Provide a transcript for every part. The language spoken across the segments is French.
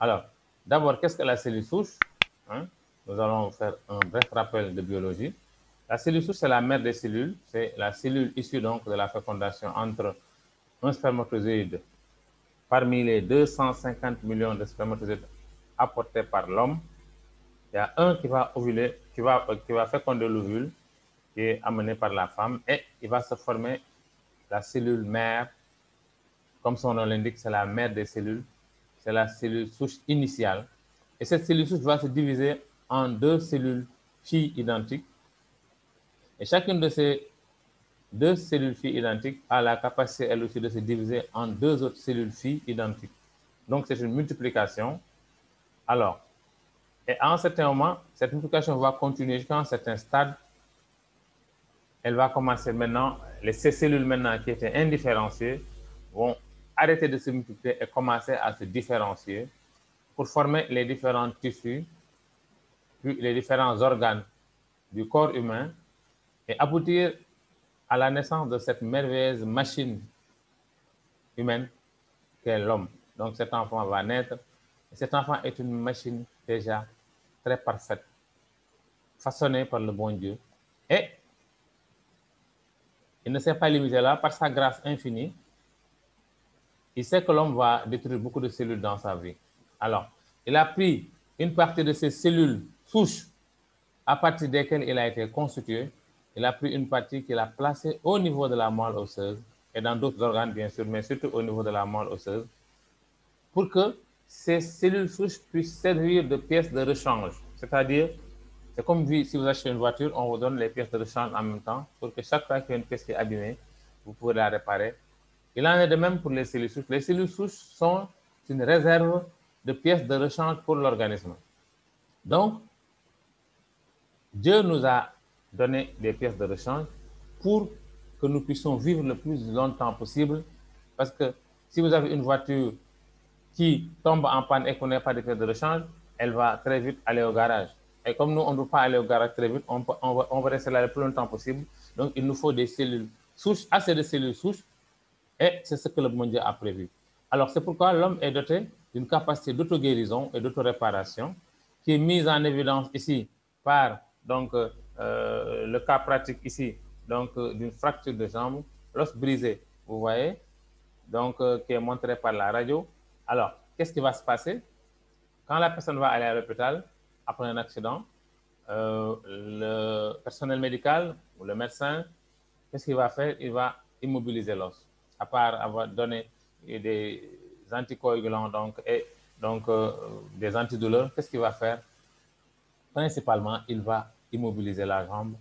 Alors, d'abord, qu'est-ce que la cellule souche? Hein? Nous allons faire un bref rappel de biologie. La cellule souche, c'est la mère des cellules. C'est la cellule issue donc de la fécondation entre un spermatozoïde parmi les 250 millions de spermatozoïdes apportés par l'homme. Il y a un qui va ovuler, qui va féconder l'ovule, qui est amené par la femme, et il va se former la cellule mère. Comme son nom l'indique, c'est la mère des cellules. C'est la cellule souche initiale. Et cette cellule souche va se diviser en deux cellules filles identiques. Et chacune de ces deux cellules filles identiques a la capacité, elle aussi, de se diviser en deux autres cellules filles identiques. Donc, c'est une multiplication. Alors, et à un certain moment, cette multiplication va continuer jusqu'à un certain stade. Elle va commencer maintenant, ces cellules maintenant qui étaient indifférenciées vont arrêter de se multiplier et commencer à se différencier pour former les différents tissus, puis les différents organes du corps humain et aboutir à la naissance de cette merveilleuse machine humaine qu'est l'homme. Donc cet enfant va naître. Et cet enfant est une machine déjà très parfaite, façonnée par le bon Dieu. Et il ne s'est pas limité là, par sa grâce infinie. Il sait que l'homme va détruire beaucoup de cellules dans sa vie. Alors, il a pris une partie de ces cellules souches à partir desquelles il a été constitué. Il a pris une partie qu'il a placée au niveau de la moelle osseuse et dans d'autres organes, bien sûr, mais surtout au niveau de la moelle osseuse, pour que ces cellules souches puissent servir de pièces de rechange. C'est-à-dire, c'est comme si vous achetez une voiture, on vous donne les pièces de rechange en même temps pour que chaque fois qu'il y a une pièce qui est abîmée, vous pouvez la réparer. Il en est de même pour les cellules souches. Les cellules souches sont une réserve de pièces de rechange pour l'organisme. Donc, Dieu nous a donné des pièces de rechange pour que nous puissions vivre le plus longtemps possible. Parce que si vous avez une voiture qui tombe en panne et qu'on n'a pas de pièces de rechange, elle va très vite aller au garage. Et comme nous, on ne peut pas aller au garage très vite, on va rester là le plus longtemps possible. Donc, il nous faut des cellules souches, assez de cellules souches, et c'est ce que le bon Dieu a prévu. Alors, c'est pourquoi l'homme est doté d'une capacité d'auto-guérison et d'auto-réparation qui est mise en évidence ici par donc, le cas pratique ici d'une fracture de jambe, l'os brisé, vous voyez, donc qui est montré par la radio. Alors, qu'est-ce qui va se passer? Quand la personne va aller à l'hôpital après un accident, le personnel médical ou le médecin, qu'est-ce qu'il va faire? Il va immobiliser l'os. À part avoir donné des anticoagulants et des antidouleurs, qu'est-ce qu'il va faire? Principalement, il va immobiliser la jambe.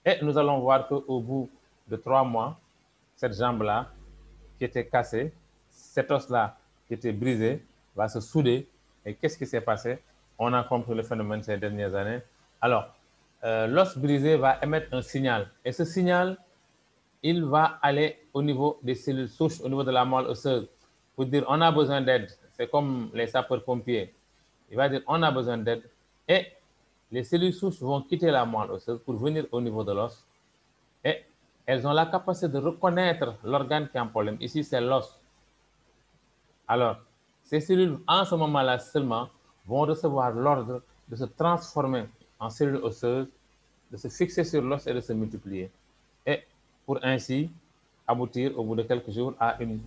Et nous allons voir qu'au bout de 3 mois, cette jambe-là, qui était cassée, cet os-là, qui était brisé, va se souder. Et qu'est-ce qui s'est passé? On a compris le phénomène ces dernières années. Alors, l'os brisé va émettre un signal. Et ce signal, il va aller au niveau des cellules souches, au niveau de la moelle osseuse, pour dire on a besoin d'aide. C'est comme les sapeurs-pompiers. Il va dire on a besoin d'aide. Et les cellules souches vont quitter la moelle osseuse pour venir au niveau de l'os. Et elles ont la capacité de reconnaître l'organe qui est en problème. Ici, c'est l'os. Alors, ces cellules, en ce moment-là seulement, vont recevoir l'ordre de se transformer en cellules osseuses, de se fixer sur l'os et de se multiplier. Et pour ainsi aboutir au bout de quelques jours à une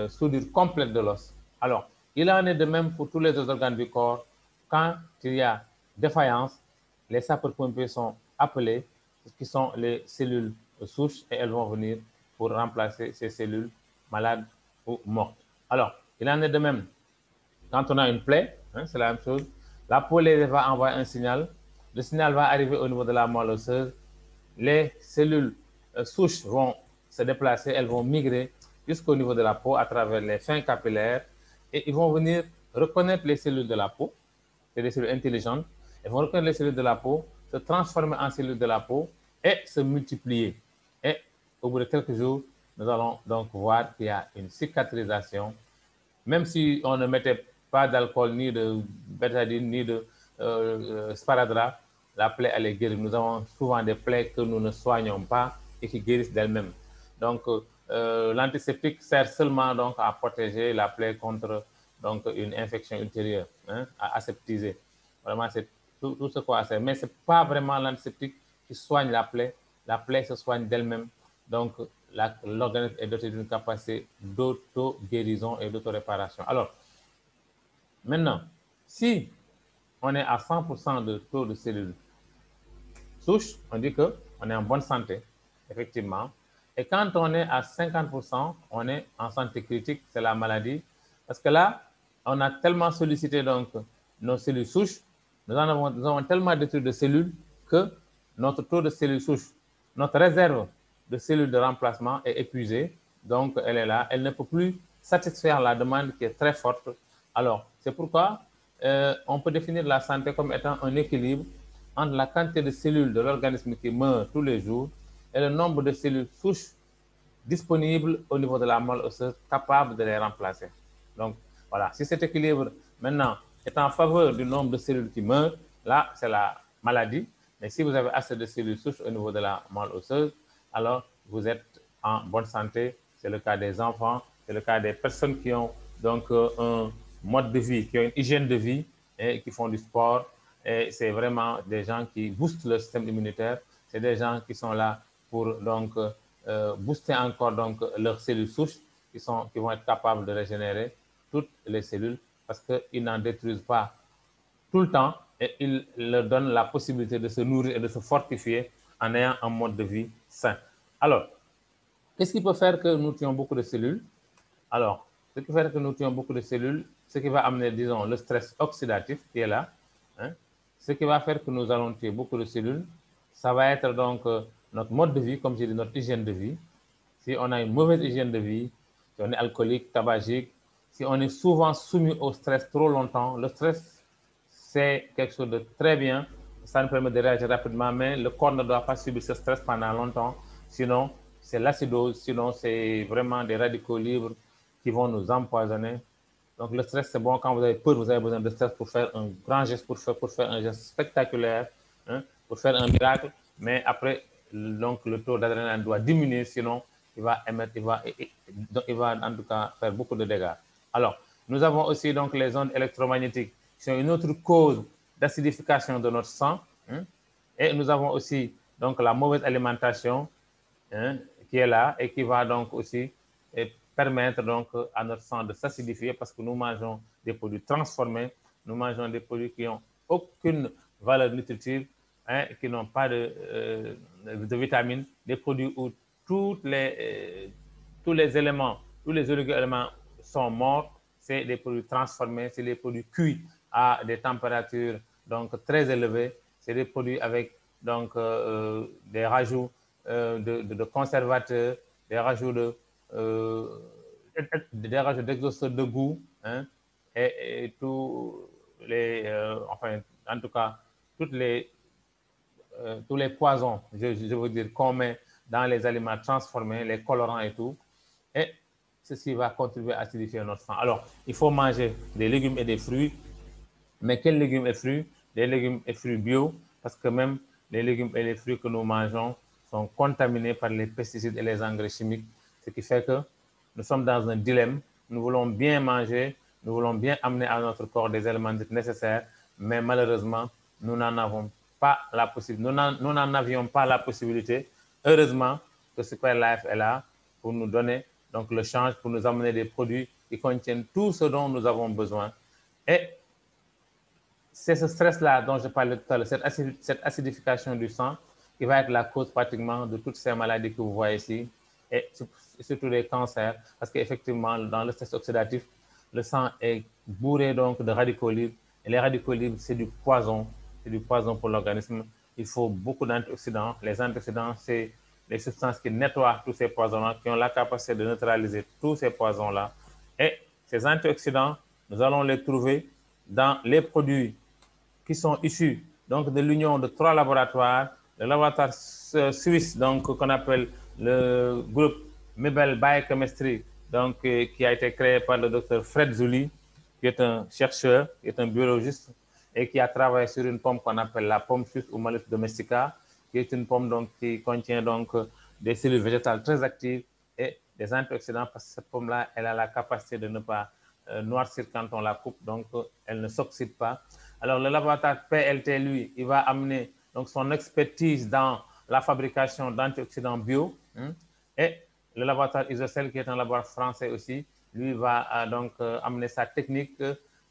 soudure complète de l'os. Alors, il en est de même pour tous les autres organes du corps. Quand il y a défaillance, les sapeurs-pompiers sont appelés, qui sont les cellules souches, et elles vont venir pour remplacer ces cellules malades ou mortes. Alors, il en est de même quand on a une plaie, hein, c'est la même chose. La peau va envoyer un signal. Le signal va arriver au niveau de la moelle osseuse. Les cellules souches vont se déplacer, elles vont migrer jusqu'au niveau de la peau à travers les fins capillaires et ils vont venir reconnaître les cellules de la peau. C'est des cellules intelligentes. Elles vont reconnaître les cellules de la peau, se transformer en cellules de la peau et se multiplier. Et au bout de quelques jours, nous allons donc voir qu'il y a une cicatrisation. Même si on ne mettait pas d'alcool, ni de bétadine, ni de sparadrap, la plaie allait guérir. Nous avons souvent des plaies que nous ne soignons pas et qui guérissent d'elles-mêmes. Donc, l'antiseptique sert seulement donc, à protéger la plaie contre donc une infection ultérieure, hein, à aseptiser. Vraiment, c'est tout ce qu'on a à faire. Mais ce n'est pas vraiment l'antiseptique qui soigne la plaie. La plaie se soigne d'elle-même. Donc, l'organisme est doté d'une capacité d'auto-guérison et d'auto-réparation. Alors, maintenant, si on est à 100% de taux de cellules souches, on dit qu'on est en bonne santé, effectivement. Et quand on est à 50%, on est en santé critique, c'est la maladie. Parce que là, on a tellement sollicité donc nos cellules souches, nous avons tellement détruit de cellules que notre taux de cellules souches, notre réserve de cellules de remplacement est épuisée. Donc, elle est là. Elle ne peut plus satisfaire la demande qui est très forte. Alors, c'est pourquoi on peut définir la santé comme étant un équilibre entre la quantité de cellules de l'organisme qui meurt tous les jours et le nombre de cellules souches disponibles au niveau de la moelle osseuse capables de les remplacer. Donc, voilà, si cet équilibre maintenant est en faveur du nombre de cellules qui meurent, là, c'est la maladie. Mais si vous avez assez de cellules souches au niveau de la moelle osseuse, alors vous êtes en bonne santé. C'est le cas des enfants, c'est le cas des personnes qui ont donc un mode de vie, qui ont une hygiène de vie et qui font du sport. Et c'est vraiment des gens qui boostent le système immunitaire. C'est des gens qui sont là pour donc booster encore donc leurs cellules souches qui vont être capables de régénérer toutes les cellules parce qu'ils n'en détruisent pas tout le temps et ils leur donnent la possibilité de se nourrir et de se fortifier en ayant un mode de vie sain. Alors, qu'est-ce qui peut faire que nous tuons beaucoup de cellules? Alors, ce qui fait que nous tuons beaucoup de cellules, ce qui va amener, disons, le stress oxydatif qui est là, hein, ce qui va faire que nous allons tuer beaucoup de cellules, ça va être donc notre mode de vie, comme j'ai dit, notre hygiène de vie. Si on a une mauvaise hygiène de vie, si on est alcoolique, tabagique, si on est souvent soumis au stress trop longtemps, le stress, c'est quelque chose de très bien, ça nous permet de réagir rapidement, mais le corps ne doit pas subir ce stress pendant longtemps, sinon c'est l'acidose, sinon c'est vraiment des radicaux libres qui vont nous empoisonner. Donc le stress, c'est bon quand vous avez peur, vous avez besoin de stress pour faire un grand geste, pour faire un geste spectaculaire, hein, pour faire un miracle, mais après, donc, le taux d'adrénaline doit diminuer, sinon il va émettre, il va en tout cas faire beaucoup de dégâts. Alors, nous avons aussi donc les ondes électromagnétiques qui sont une autre cause d'acidification de notre sang, hein, et nous avons aussi donc la mauvaise alimentation, hein, qui est là et qui va donc aussi permettre donc à notre sang de s'acidifier parce que nous mangeons des produits transformés, nous mangeons des produits qui n'ont aucune valeur nutritive, hein, qui n'ont pas de vitamines, des produits où tous les éléments, tous les oligo-éléments sont morts, c'est des produits transformés, c'est des produits cuits à des températures donc très élevées, c'est des produits avec donc des rajouts de conservateurs, des rajouts d'exhausteurs de goût, hein, et tous les, enfin, en tout cas, tous les poisons, je veux dire, qu'on met dans les aliments transformés, les colorants et tout, et ceci va contribuer à acidifier notre sang. Alors, il faut manger des légumes et des fruits, mais quels légumes et fruits? Des légumes et fruits bio, parce que même les légumes et les fruits que nous mangeons sont contaminés par les pesticides et les engrais chimiques, ce qui fait que nous sommes dans un dilemme. Nous voulons bien manger, nous voulons bien amener à notre corps des éléments nécessaires, mais malheureusement, nous n'en avons pas la possibilité. Nous n'en avions pas la possibilité. Heureusement que Super Life est là pour nous donner donc le change, pour nous amener des produits qui contiennent tout ce dont nous avons besoin. Et c'est ce stress-là dont je parlais tout à l'heure, cette acidification du sang qui va être la cause pratiquement de toutes ces maladies que vous voyez ici, et surtout les cancers, parce qu'effectivement, dans le stress oxydatif, le sang est bourré donc de radicaux libres, et les radicaux libres, c'est du poison pour l'organisme. Il faut beaucoup d'antioxydants. Les antioxydants, c'est les substances qui nettoient tous ces poisons-là, qui ont la capacité de neutraliser tous ces poisons-là. Et ces antioxydants, nous allons les trouver dans les produits qui sont issus donc de l'union de 3 laboratoires, le laboratoire suisse donc qu'on appelle le groupe Mebel Biochemistry, donc qui a été créé par le docteur Fred Zuli, qui est un chercheur, qui est un biologiste et qui a travaillé sur une pomme qu'on appelle la pomme suisse ou Malus domestica, qui est une pomme donc qui contient donc des cellules végétales très actives et des antioxydants parce que cette pomme-là, elle a la capacité de ne pas noircir quand on la coupe, donc elle ne s'oxyde pas. Alors le laboratoire PLT, lui, il va amener donc son expertise dans la fabrication d'antioxydants bio, et le laboratoire Isocel, qui est un laboratoire français aussi, lui va donc amener sa technique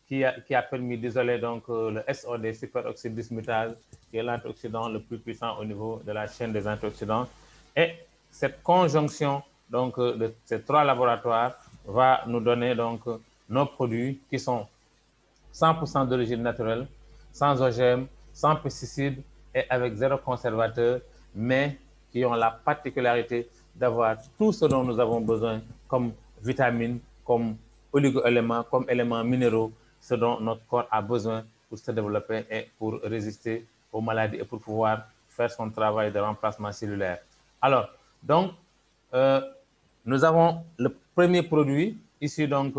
qui a permis d'isoler donc le SOD, superoxyde dismutase, qui est l'antioxydant le plus puissant au niveau de la chaîne des antioxydants. Et cette conjonction donc de ces trois laboratoires va nous donner donc nos produits qui sont 100% d'origine naturelle, sans OGM, sans pesticides et avec zéro conservateur, mais qui ont la particularité d'avoir tout ce dont nous avons besoin comme vitamines, comme oligo-éléments, comme éléments minéraux, ce dont notre corps a besoin pour se développer et pour résister aux maladies et pour pouvoir faire son travail de remplacement cellulaire. Alors, donc, nous avons le premier produit issu donc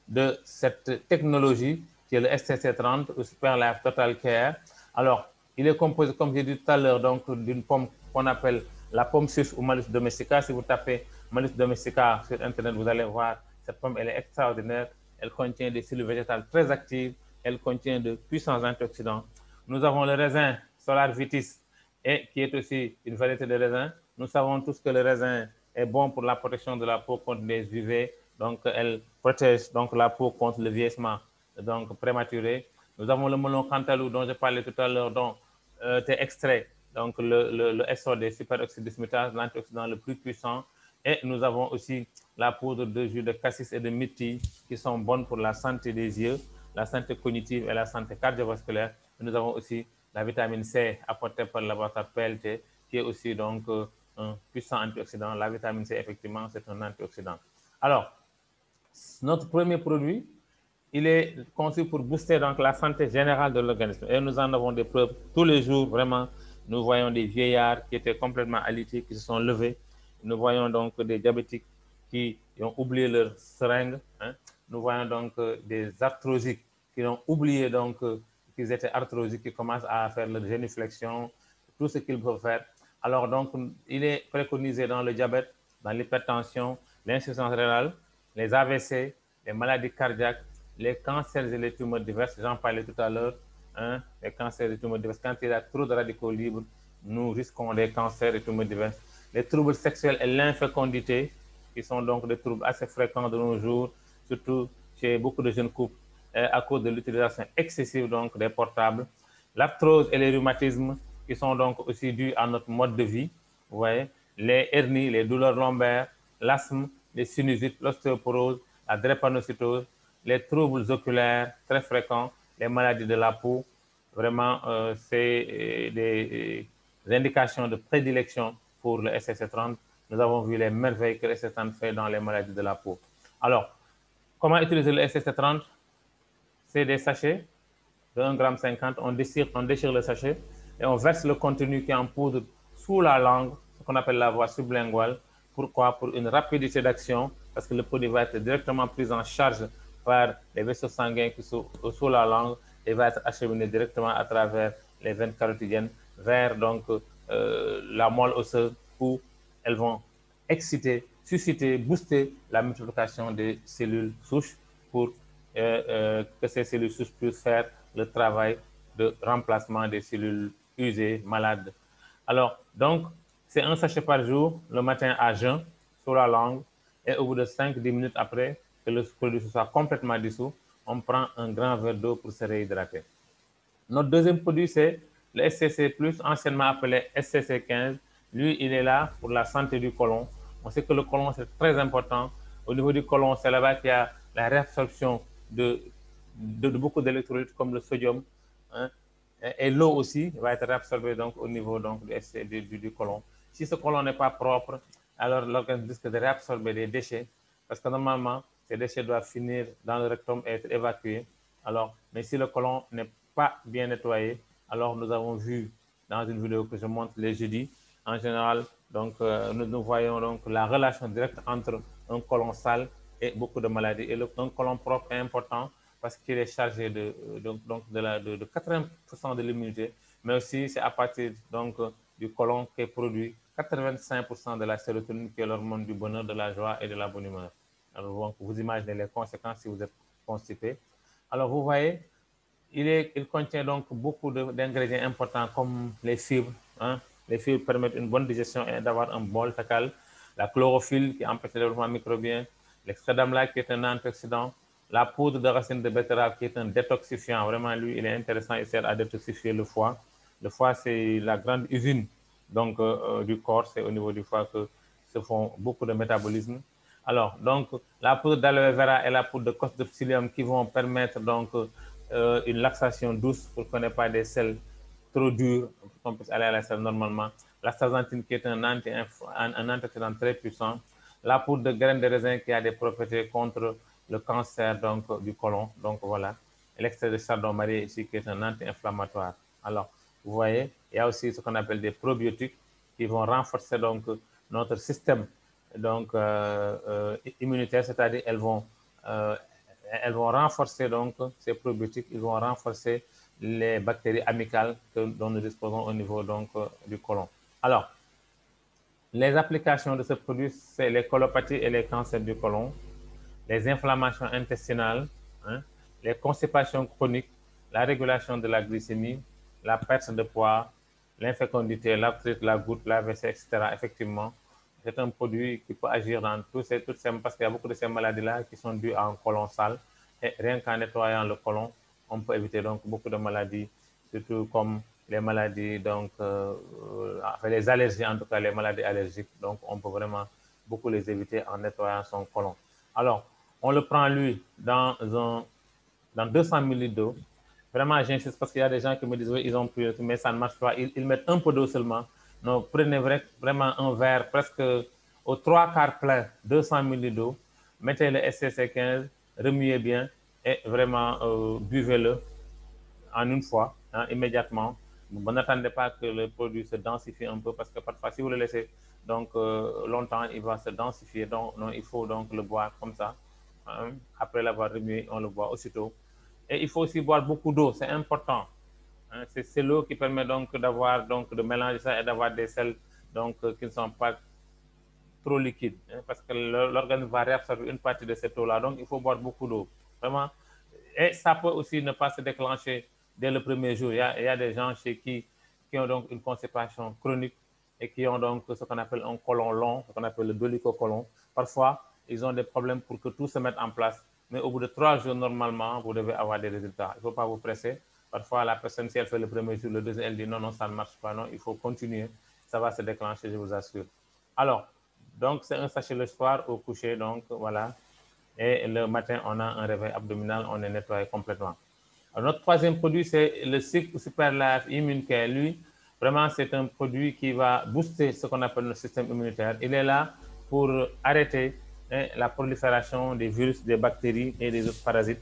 de cette technologie qui est le STC30 ou Super Life Total Care. Alors, il est composé, comme j'ai dit tout à l'heure, donc d'une pomme qu'on appelle la pomme suisse ou Malus domestica. Si vous tapez Malus domestica sur Internet, vous allez voir cette pomme, elle est extraordinaire. Elle contient des cellules végétales très actives. Elle contient de puissants antioxydants. Nous avons le raisin Solar Vitis, et qui est aussi une variété de raisin. Nous savons tous que le raisin est bon pour la protection de la peau contre les UV. Donc, elle protège donc la peau contre le vieillissement donc prématuré. Nous avons le melon cantaloupe dont je parlais tout à l'heure, dont est extrait donc le SOD, superoxyde dismutase, l'antioxydant le plus puissant. Et nous avons aussi la poudre de jus de cassis et de myrtille qui sont bonnes pour la santé des yeux, la santé cognitive et la santé cardiovasculaire. Nous avons aussi la vitamine C apportée par le laboratoire PLT, qui est aussi donc un puissant antioxydant. La vitamine C, effectivement, c'est un antioxydant. Alors, notre premier produit, il est conçu pour booster donc la santé générale de l'organisme. Et nous en avons des preuves tous les jours, vraiment. Nous voyons des vieillards qui étaient complètement alités, qui se sont levés. Nous voyons donc des diabétiques qui ont oublié leur seringue. Nous voyons donc des arthrosiques qui ont oublié donc qu'ils étaient arthrosiques, qui commencent à faire leur génuflexion, tout ce qu'ils peuvent faire. Alors donc, il est préconisé dans le diabète, dans l'hypertension, l'insuffisance rénale, les AVC, les maladies cardiaques, les cancers et les tumeurs diverses. J'en parlais tout à l'heure. Les cancers et les tumeurs diverses. Quand il y a trop de radicaux libres, nous risquons des cancers et tumeurs diverses. Les troubles sexuels et l'infécondité, qui sont donc des troubles assez fréquents de nos jours, surtout chez beaucoup de jeunes couples, à cause de l'utilisation excessive donc des portables. L'arthrose et les rhumatismes, qui sont donc aussi dus à notre mode de vie. Vous voyez, les hernies, les douleurs lombaires, l'asthme, les sinusites, l'ostéoporose, la drépanocytose, les troubles oculaires très fréquents, les maladies de la peau. Vraiment, c'est des indications de prédilection pour le STC30. Nous avons vu les merveilles que le STC30 fait dans les maladies de la peau. Alors, comment utiliser le STC30? C'est des sachets de 1,50 g. On déchire le sachet et on verse le contenu qui est en poudre sous la langue, ce qu'on appelle la voie sublinguale. Pourquoi? Pour une rapidité d'action, parce que le produit va être directement pris en charge par les vaisseaux sanguins qui sont sous la langue et va être acheminé directement à travers les veines carotidiennes vers donc la moelle osseuse où elles vont exciter, susciter, booster la multiplication des cellules souches pour que ces cellules souches puissent faire le travail de remplacement des cellules usées, malades. Alors, donc, c'est un sachet par jour, le matin à jeun, sur la langue, et au bout de 5-10 minutes après que le produit soit complètement dissous, on prend un grand verre d'eau pour se réhydrater. Notre deuxième produit, c'est le SCC+, anciennement appelé SCC15. Lui, il est là pour la santé du côlon. On sait que le côlon, c'est très important. Au niveau du côlon, c'est là-bas qu'il y a la réabsorption de beaucoup d'électrolytes comme le sodium. Et l'eau aussi va être réabsorbée donc, au niveau donc, du côlon. Si ce côlon n'est pas propre, alors l'organisme risque de réabsorber des déchets parce que normalement, ces déchets doivent finir dans le rectum et être évacués. Alors, mais si le côlon n'est pas bien nettoyé, alors nous avons vu dans une vidéo que je montre les jeudis, en général, donc, nous voyons donc la relation directe entre un côlon sale et beaucoup de maladies. Et un côlon propre est important parce qu'il est chargé de 80% de l'immunité, mais aussi c'est à partir donc, du côlon qu'est produit 85% de la sérotonine qui est l'hormone du bonheur, de la joie et de la bonne humeur. Alors, vous imaginez les conséquences si vous êtes constipé. Alors, vous voyez, il contient donc beaucoup d'ingrédients importants comme les fibres. Hein. Les fibres permettent une bonne digestion et d'avoir un bol fécal. La chlorophylle qui empêche le développement microbien. L'extrait d'amla qui est un antioxydant. La poudre de racine de betterave qui est un détoxifiant. Vraiment, lui, il est intéressant. Il sert à détoxifier le foie. Le foie, c'est la grande usine donc, du corps. C'est au niveau du foie que se font beaucoup de métabolisme. Alors, donc, la poudre d'aloe vera et la poudre de coste de psyllium qui vont permettre donc une laxation douce pour qu'on n'ait pas des selles trop dures, pour qu'on puisse aller à la selle normalement. L'astaxanthine qui est un antioxydant très puissant. La poudre de graines de raisin qui a des propriétés contre le cancer donc, du côlon. Donc voilà. L'extrait de chardon-marie ici qui est un anti-inflammatoire. Alors, vous voyez, il y a aussi ce qu'on appelle des probiotiques qui vont renforcer donc notre système donc, immunitaire, c'est-à-dire elles vont renforcer donc ces probiotiques, ils vont renforcer les bactéries amicales dont nous disposons au niveau donc, du côlon. Alors, les applications de ce produit, c'est les colopathies et les cancers du côlon, les inflammations intestinales, hein, les constipations chroniques, la régulation de la glycémie, la perte de poids, l'infécondité, l'arthrite, la goutte, l'AVC, etc. Effectivement, c'est un produit qui peut agir dans toutes ces, parce qu'il y a beaucoup de ces maladies-là qui sont dues à un côlon sale. Et rien qu'en nettoyant le côlon, on peut éviter donc beaucoup de maladies, surtout comme les maladies, donc les allergies, en tout cas les maladies allergiques. Donc, on peut vraiment beaucoup les éviter en nettoyant son côlon. Alors, on le prend, lui, dans 200 ml d'eau. Vraiment, j'insiste parce qu'il y a des gens qui me disent, oui, ils ont pris, mais ça ne marche pas. Ils mettent un peu d'eau seulement. Donc, prenez vraiment un verre presque aux 3/4 plein, 200 ml d'eau. Mettez le SCC15, remuez bien et vraiment buvez-le en une fois, hein, immédiatement. Vous n'attendez pas que le produit se densifie un peu parce que parfois, si vous le laissez donc, longtemps, il va se densifier. Donc, non, il faut donc le boire comme ça. Hein. Après l'avoir remué, on le boit aussitôt. Et il faut aussi boire beaucoup d'eau, c'est important. Hein. C'est l'eau qui permet donc d'avoir, donc de mélanger ça et d'avoir des sels donc, qui ne sont pas trop liquides. Hein, parce que l'organisme va réabsorber une partie de cette eau-là. Donc, il faut boire beaucoup d'eau. Vraiment. Et ça peut aussi ne pas se déclencher dès le premier jour. Il y a des gens chez qui ont donc une constipation chronique et qui ont donc ce qu'on appelle un côlon long, ce qu'on appelle le dolichocolon. Parfois, ils ont des problèmes pour que tout se mette en place. Mais au bout de 3 jours, normalement, vous devez avoir des résultats. Il ne faut pas vous presser. Parfois, la personne, si elle fait le premier jour, le deuxième, elle dit non, non, ça ne marche pas. Non, il faut continuer. Ça va se déclencher, je vous assure. Alors, donc, c'est un sachet le soir au coucher. Donc, voilà. Et le matin, on a un réveil abdominal, on est nettoyé complètement. Alors, notre troisième produit, c'est le Super Life Immune Care. Lui, vraiment, c'est un produit qui va booster ce qu'on appelle le système immunitaire. Il est là pour arrêter la prolifération des virus, des bactéries et des autres parasites.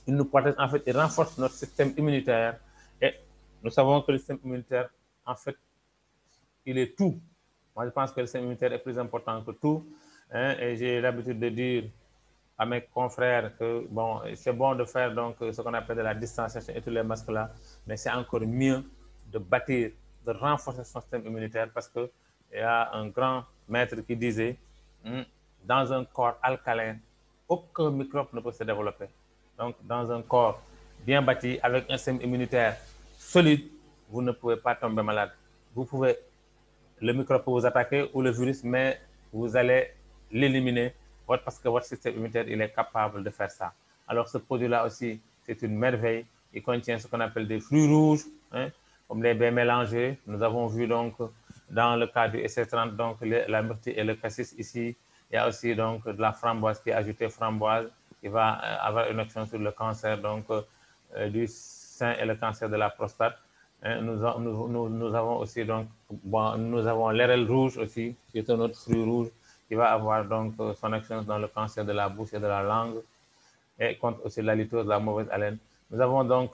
Il nous protège, en fait, il renforce notre système immunitaire. Et nous savons que le système immunitaire, en fait, il est tout. Moi, je pense que le système immunitaire est plus important que tout. Hein, et j'ai l'habitude de dire à mes confrères que bon, c'est bon de faire donc ce qu'on appelle de la distanciation et tous les masques là, mais c'est encore mieux de bâtir, de renforcer son système immunitaire parce qu'il y a un grand maître qui disait dans un corps alcalin, aucun microbe ne peut se développer. Donc, dans un corps bien bâti, avec un système immunitaire solide, vous ne pouvez pas tomber malade. Vous pouvez, le microbe peut vous attaquer ou le virus, mais vous allez l'éliminer parce que votre système immunitaire, il est capable de faire ça. Alors, ce produit-là aussi, c'est une merveille. Il contient ce qu'on appelle des fruits rouges, hein, comme les baies mélangées. Nous avons vu donc dans le cas du SC30, donc la myrtille et le cassis ici. Il y a aussi donc de la framboise qui est ajoutée, framboise, qui va avoir une action sur le cancer donc, du sein et le cancer de la prostate. Hein, nous avons aussi donc, bon, nous avons l'érel rouge aussi, qui est un autre fruit rouge qui va avoir donc son action dans le cancer de la bouche et de la langue et contre aussi la litose, la mauvaise haleine. Nous avons donc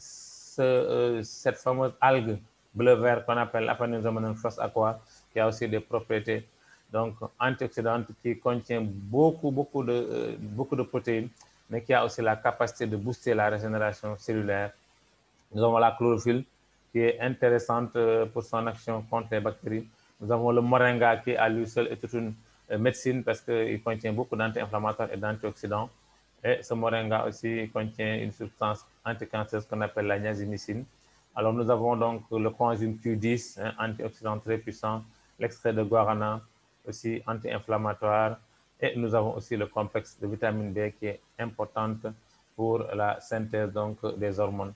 cette fameuse algue bleu-vert qu'on appelle Aphanizomenon flos aqua, qui a aussi des propriétés donc antioxydantes qui contient beaucoup de protéines, mais qui a aussi la capacité de booster la régénération cellulaire. Nous avons la chlorophylle qui est intéressante pour son action contre les bactéries. Nous avons le moringa qui à lui seul est toute une médecine parce qu'il contient beaucoup d'anti-inflammatoires et d'antioxydants. Et ce moringa aussi contient une substance anticancéreuse qu'on appelle la niacinamide. Alors, nous avons donc le coenzyme Q10, antioxydant très puissant, l'extrait de guarana, aussi anti-inflammatoire, et nous avons aussi le complexe de vitamine B qui est importante pour la synthèse donc, des hormones.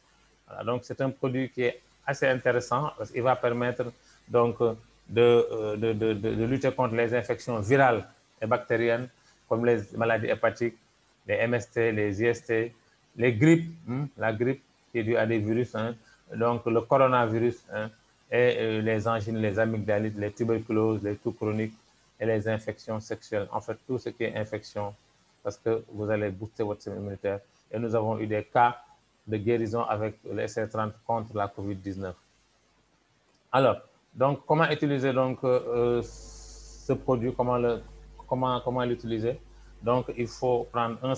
Voilà, donc, c'est un produit qui est assez intéressant parce qu'il va permettre donc, de lutter contre les infections virales et bactériennes comme les maladies hépatiques, les MST, les IST, les grippes, la grippe qui est due à des virus, donc le coronavirus et les angines, les amygdalites, les tuberculoses, les toux chroniques et les infections sexuelles. En fait, tout ce qui est infection, parce que vous allez booster votre système immunitaire. Et nous avons eu des cas de guérison avec le SC30 contre la COVID-19. Alors, donc, comment utiliser donc, ce produit, comment l'utiliser? Donc, il faut prendre un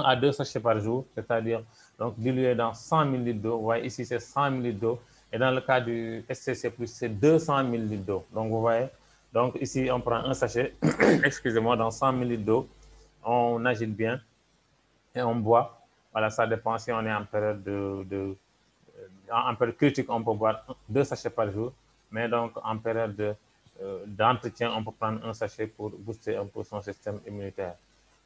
à 2 sachets par jour, c'est-à-dire donc dilué dans 100 ml d'eau. Vous voyez, ici, c'est 100 ml d'eau. Et dans le cas du SCC+, c'est 200 ml d'eau. Donc, vous voyez, donc ici, on prend un sachet, excusez-moi, dans 100 ml d'eau. On agite bien et on boit. Voilà, ça dépend si on est en période en période critique, on peut boire 2 sachets par jour. Mais donc, en période d'entretien, on peut prendre un sachet pour booster un peu son système immunitaire.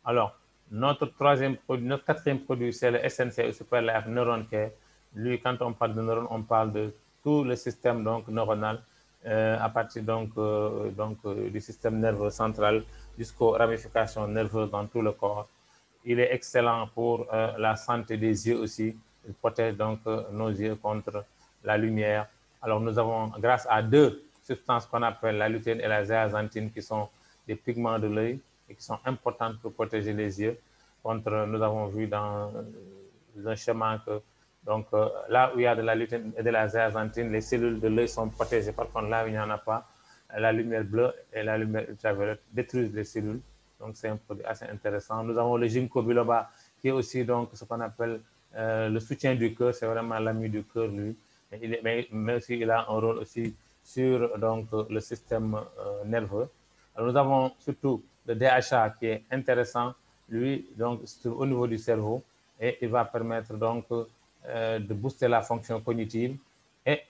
Alors, notre quatrième produit, c'est le SNC, Super Life Neuron Care. Lui, quand on parle de neurones, on parle de tout le système donc, neuronal, à partir du système nerveux central jusqu'aux ramifications nerveuses dans tout le corps. Il est excellent pour la santé des yeux aussi. Il protège donc nos yeux contre la lumière. Alors, nous avons, grâce à 2 substances qu'on appelle la lutéine et la zéaxanthine, qui sont des pigments de l'œil et qui sont importantes pour protéger les yeux. Nous avons vu dans un schéma que donc, là où il y a de la lutéine et de la zéaxanthine, les cellules de l'œil sont protégées. Par contre, là où il n'y en a pas, la lumière bleue et la lumière ultraviolette détruisent les cellules. Donc, c'est un produit assez intéressant. Nous avons le ginkgo biloba, qui est aussi donc, ce qu'on appelle le soutien du cœur. C'est vraiment l'ami du cœur, lui. Mais aussi, il a un rôle aussi sur donc, le système nerveux. Alors, nous avons surtout le DHA qui est intéressant, lui, donc, au niveau du cerveau, et il va permettre donc de booster la fonction cognitive. Et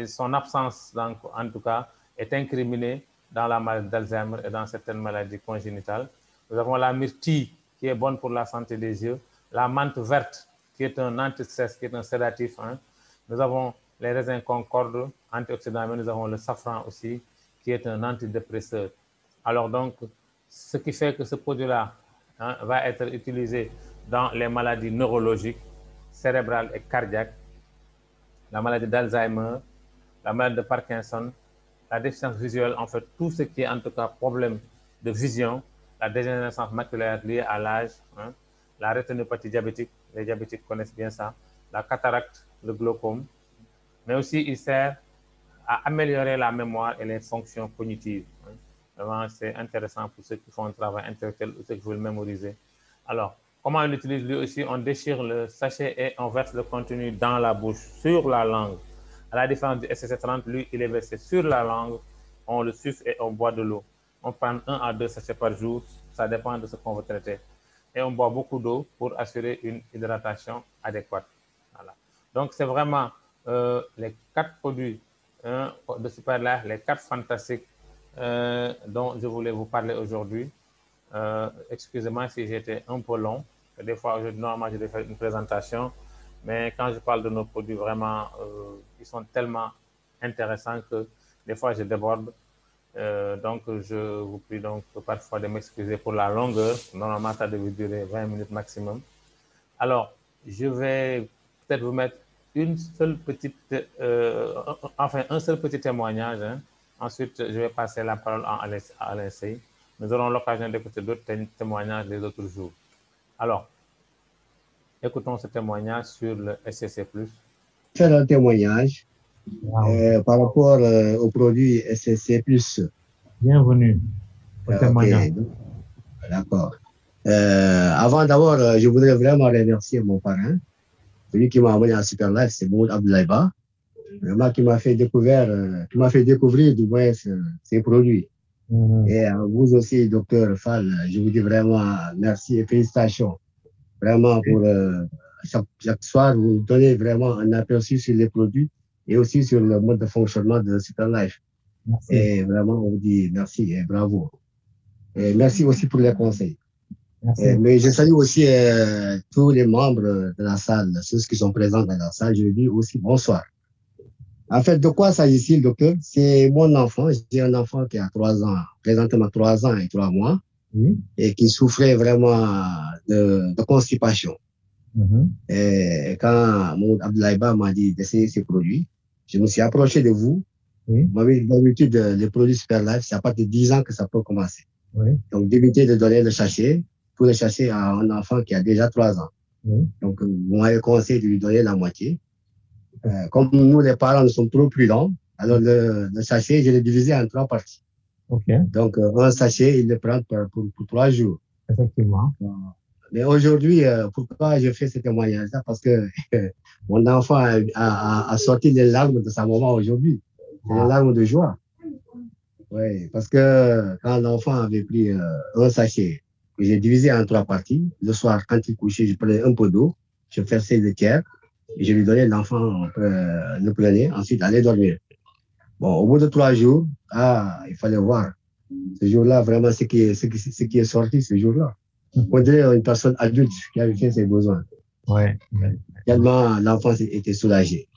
son absence, donc, en tout cas, est incriminée dans la maladie d'Alzheimer et dans certaines maladies congénitales. Nous avons la myrtille qui est bonne pour la santé des yeux, la menthe verte qui est un anti-stress, qui est un sédatif. Nous avons les raisins concorde, antioxydants, mais nous avons le safran aussi, qui est un antidépresseur. Alors donc, ce qui fait que ce produit-là va être utilisé dans les maladies neurologiques, cérébrales et cardiaques, la maladie d'Alzheimer, la maladie de Parkinson, la déficience visuelle, en fait, tout ce qui est en tout cas problème de vision, la dégénérescence maculaire liée à l'âge, la rétinopathie diabétique, les diabétiques connaissent bien ça, la cataracte, le glaucome, mais aussi il sert à améliorer la mémoire et les fonctions cognitives. Vraiment, c'est intéressant pour ceux qui font un travail intellectuel ou ceux qui veulent mémoriser. Alors, comment on l'utilise? Lui aussi, on déchire le sachet et on verse le contenu dans la bouche, sur la langue. À la différence du SCC30, lui, il est versé sur la langue, on le suce et on boit de l'eau. On prend 1 à 2 sachets par jour, ça dépend de ce qu'on veut traiter. Et on boit beaucoup d'eau pour assurer une hydratation adéquate. Voilà. Donc, c'est vraiment les 4 produits de Superlife, les 4 fantastiques dont je voulais vous parler aujourd'hui. Excusez-moi si j'étais un peu long. Des fois, normalement, je vais faire une présentation. Mais quand je parle de nos produits, vraiment, ils sont tellement intéressants que des fois, je déborde. Donc, je vous prie donc parfois de m'excuser pour la longueur. Normalement, ça devait durer 20 minutes maximum. Alors, je vais peut-être vous mettre un seul petit témoignage. Ensuite, je vais passer la parole à Alain Sey. Nous aurons l'occasion d'écouter d'autres témoignages les autres jours. Alors, écoutons ce témoignage sur le SCC+. Faire un témoignage par rapport au produit SCC+. Bienvenue au témoignage. D'accord. Avant d'abord, je voudrais vraiment remercier mon parrain. Celui qui m'a envoyé en Superlife, c'est Maud Abdoulaïba. Vraiment, qui m'a fait découvrir du moins ces produits. Et vous aussi, docteur Fall, je vous dis vraiment merci et félicitations. Vraiment pour chaque soir, vous donnez vraiment un aperçu sur les produits et aussi sur le mode de fonctionnement de Superlife. Merci. Et vraiment, on vous dit merci et bravo. Et merci aussi pour les conseils. Merci. Mais je salue aussi tous les membres de la salle, ceux qui sont présents dans la salle. Je dis aussi bonsoir. En fait, de quoi s'agit-il, docteur? C'est mon enfant. J'ai un enfant qui a 3 ans, présentement 3 ans et 3 mois, Oui. et qui souffrait vraiment de constipation. Et quand Mahmoud Abdoulaye m'a dit d'essayer ces produits, je me suis approché de vous. Oui. D'habitude, les produits Superlife, c'est à partir de 10 ans que ça peut commencer. Oui. Donc, d'éviter de donner le sachet, pour le sachet à un enfant qui a déjà 3 ans. Oui. Donc, vous m'avez conseillé de lui donner la moitié. Comme nous, les parents, nous sommes trop prudents, alors le sachet, je l'ai divisé en 3 parties. OK. Donc, un sachet, il le prend pour 3 jours. Effectivement. Mais aujourd'hui, pourquoi je fais ce témoignage-là? Parce que mon enfant a sorti les larmes de sa maman aujourd'hui. C'est des larmes de joie. Oui, parce que quand l'enfant avait pris un sachet que j'ai divisé en 3 parties, le soir, quand il couchait, je prenais un peu d'eau, je versais le tiers et je lui donnais, l'enfant le prenait, ensuite allait dormir. Bon, au bout de 3 jours, il fallait voir. Ce jour-là, vraiment, ce qui est sorti ce jour-là. On dirait une personne adulte qui avait fait ses besoins. Ouais. Tellement l'enfant était soulagé.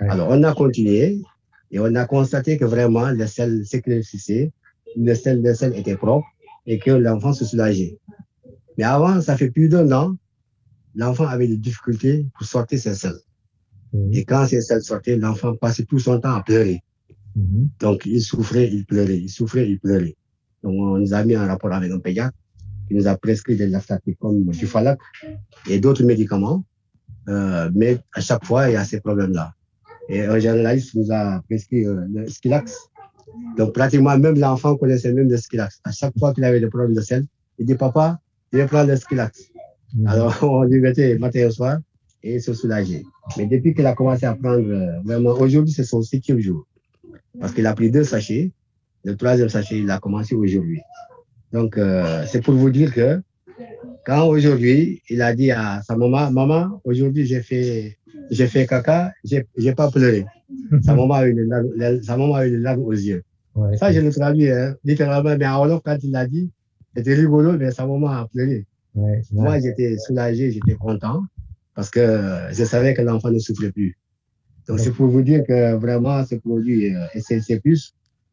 Ouais. Alors, on a continué et on a constaté que vraiment, le sel s'éclaircissait, le sel était propre et que l'enfant se soulageait. Mais avant, ça fait plus d'1 an, l'enfant avait des difficultés pour sortir ses selles. Et quand ses selles sortaient, l'enfant passait tout son temps à pleurer. Donc, il souffrait, il pleurait, il souffrait, il pleurait. Donc, on nous a mis en rapport avec un pédiatre qui nous a prescrit des lactatifs comme du Falac et d'autres médicaments. Mais à chaque fois, il y a ces problèmes-là. Et un généraliste nous a prescrit le Skilax. Donc, pratiquement, même l'enfant connaissait même le Skilax. À chaque fois qu'il avait des problèmes de sel, il dit, papa, je vais prendre le Skilax. Alors, on lui mettait matin et soir et il se soulageait. Mais depuis qu'il a commencé à prendre, vraiment, aujourd'hui, c'est son 7e jour. Parce qu'il a pris 2 sachets. Le 3e sachet, il a commencé aujourd'hui. Donc, c'est pour vous dire que quand aujourd'hui, il a dit à sa maman, maman, aujourd'hui, j'ai fait caca, j'ai pas pleuré. Sa maman a eu les larmes aux yeux. Ouais. Ça, je le traduis, littéralement, mais en Wolof, quand il l'a dit, c'était rigolo, mais sa maman a pleuré. Ouais. Moi, j'étais soulagé, j'étais content, parce que je savais que l'enfant ne souffrait plus. Donc, c'est pour vous dire que vraiment, ce produit SLC+,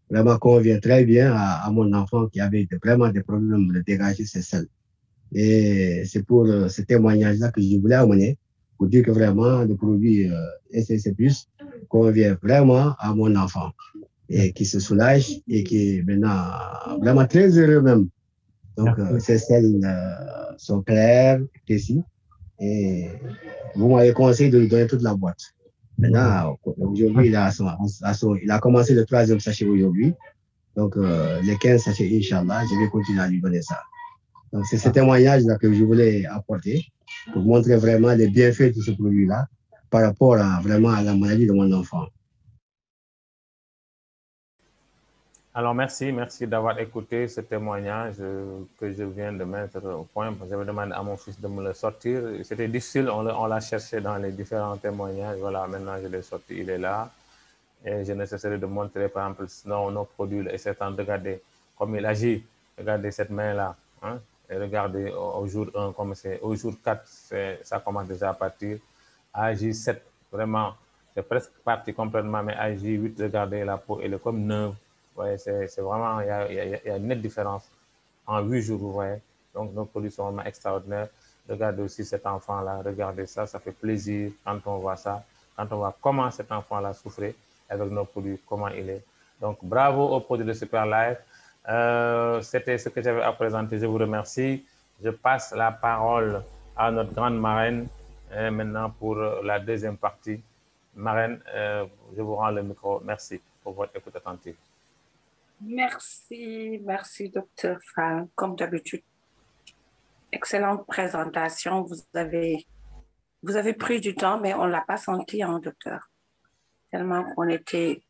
vraiment convient très bien à mon enfant qui avait vraiment des problèmes de dégager ses selles. Et c'est pour ce témoignage-là que je voulais amener, pour dire que vraiment, le produit SLC+, convient vraiment à mon enfant et qui se soulage et qui est maintenant vraiment très heureux même. Donc, ces selles sont claires, précises, et vous m'avez conseillé de lui donner toute la boîte. Maintenant, aujourd'hui, il a commencé le 3e sachet aujourd'hui. Donc, les 15 sachets, Inch'Allah, je vais continuer à lui donner ça. Donc, c'est ce témoignage-là que je voulais apporter pour montrer vraiment les bienfaits de ce produit-là par rapport vraiment à la maladie de mon enfant. Alors, merci d'avoir écouté ce témoignage que je viens de mettre au point. J'avais demandé à mon fils de me le sortir. C'était difficile, on l'a cherché dans les différents témoignages. Voilà, maintenant je l'ai sorti, il est là. Et je ne cesserai de montrer, par exemple, nos produits et c'est en de regarder comme il agit. Regardez cette main-là. Hein, et regardez au jour 1, comme c'est au jour 4, ça commence déjà à partir. AJ7, vraiment, c'est presque parti complètement, mais AJ8, regardez la peau, elle est comme neuve. Ouais, c'est vraiment, il y a une nette différence en 8 jours, vous voyez. Donc, nos produits sont vraiment extraordinaires. Regardez aussi cet enfant-là, regardez ça, ça fait plaisir quand on voit ça, quand on voit comment cet enfant-là souffrait avec nos produits, comment il est. Donc, bravo aux produits de Superlife. C'était ce que j'avais à présenter. Je vous remercie. Je passe la parole à notre grande marraine maintenant pour la 2e partie. Marraine, je vous rends le micro. Merci pour votre écoute attentive. Merci, docteur Fall. Comme d'habitude, excellente présentation. Vous avez pris du temps, mais on ne l'a pas senti, hein, docteur. Tellement qu'on était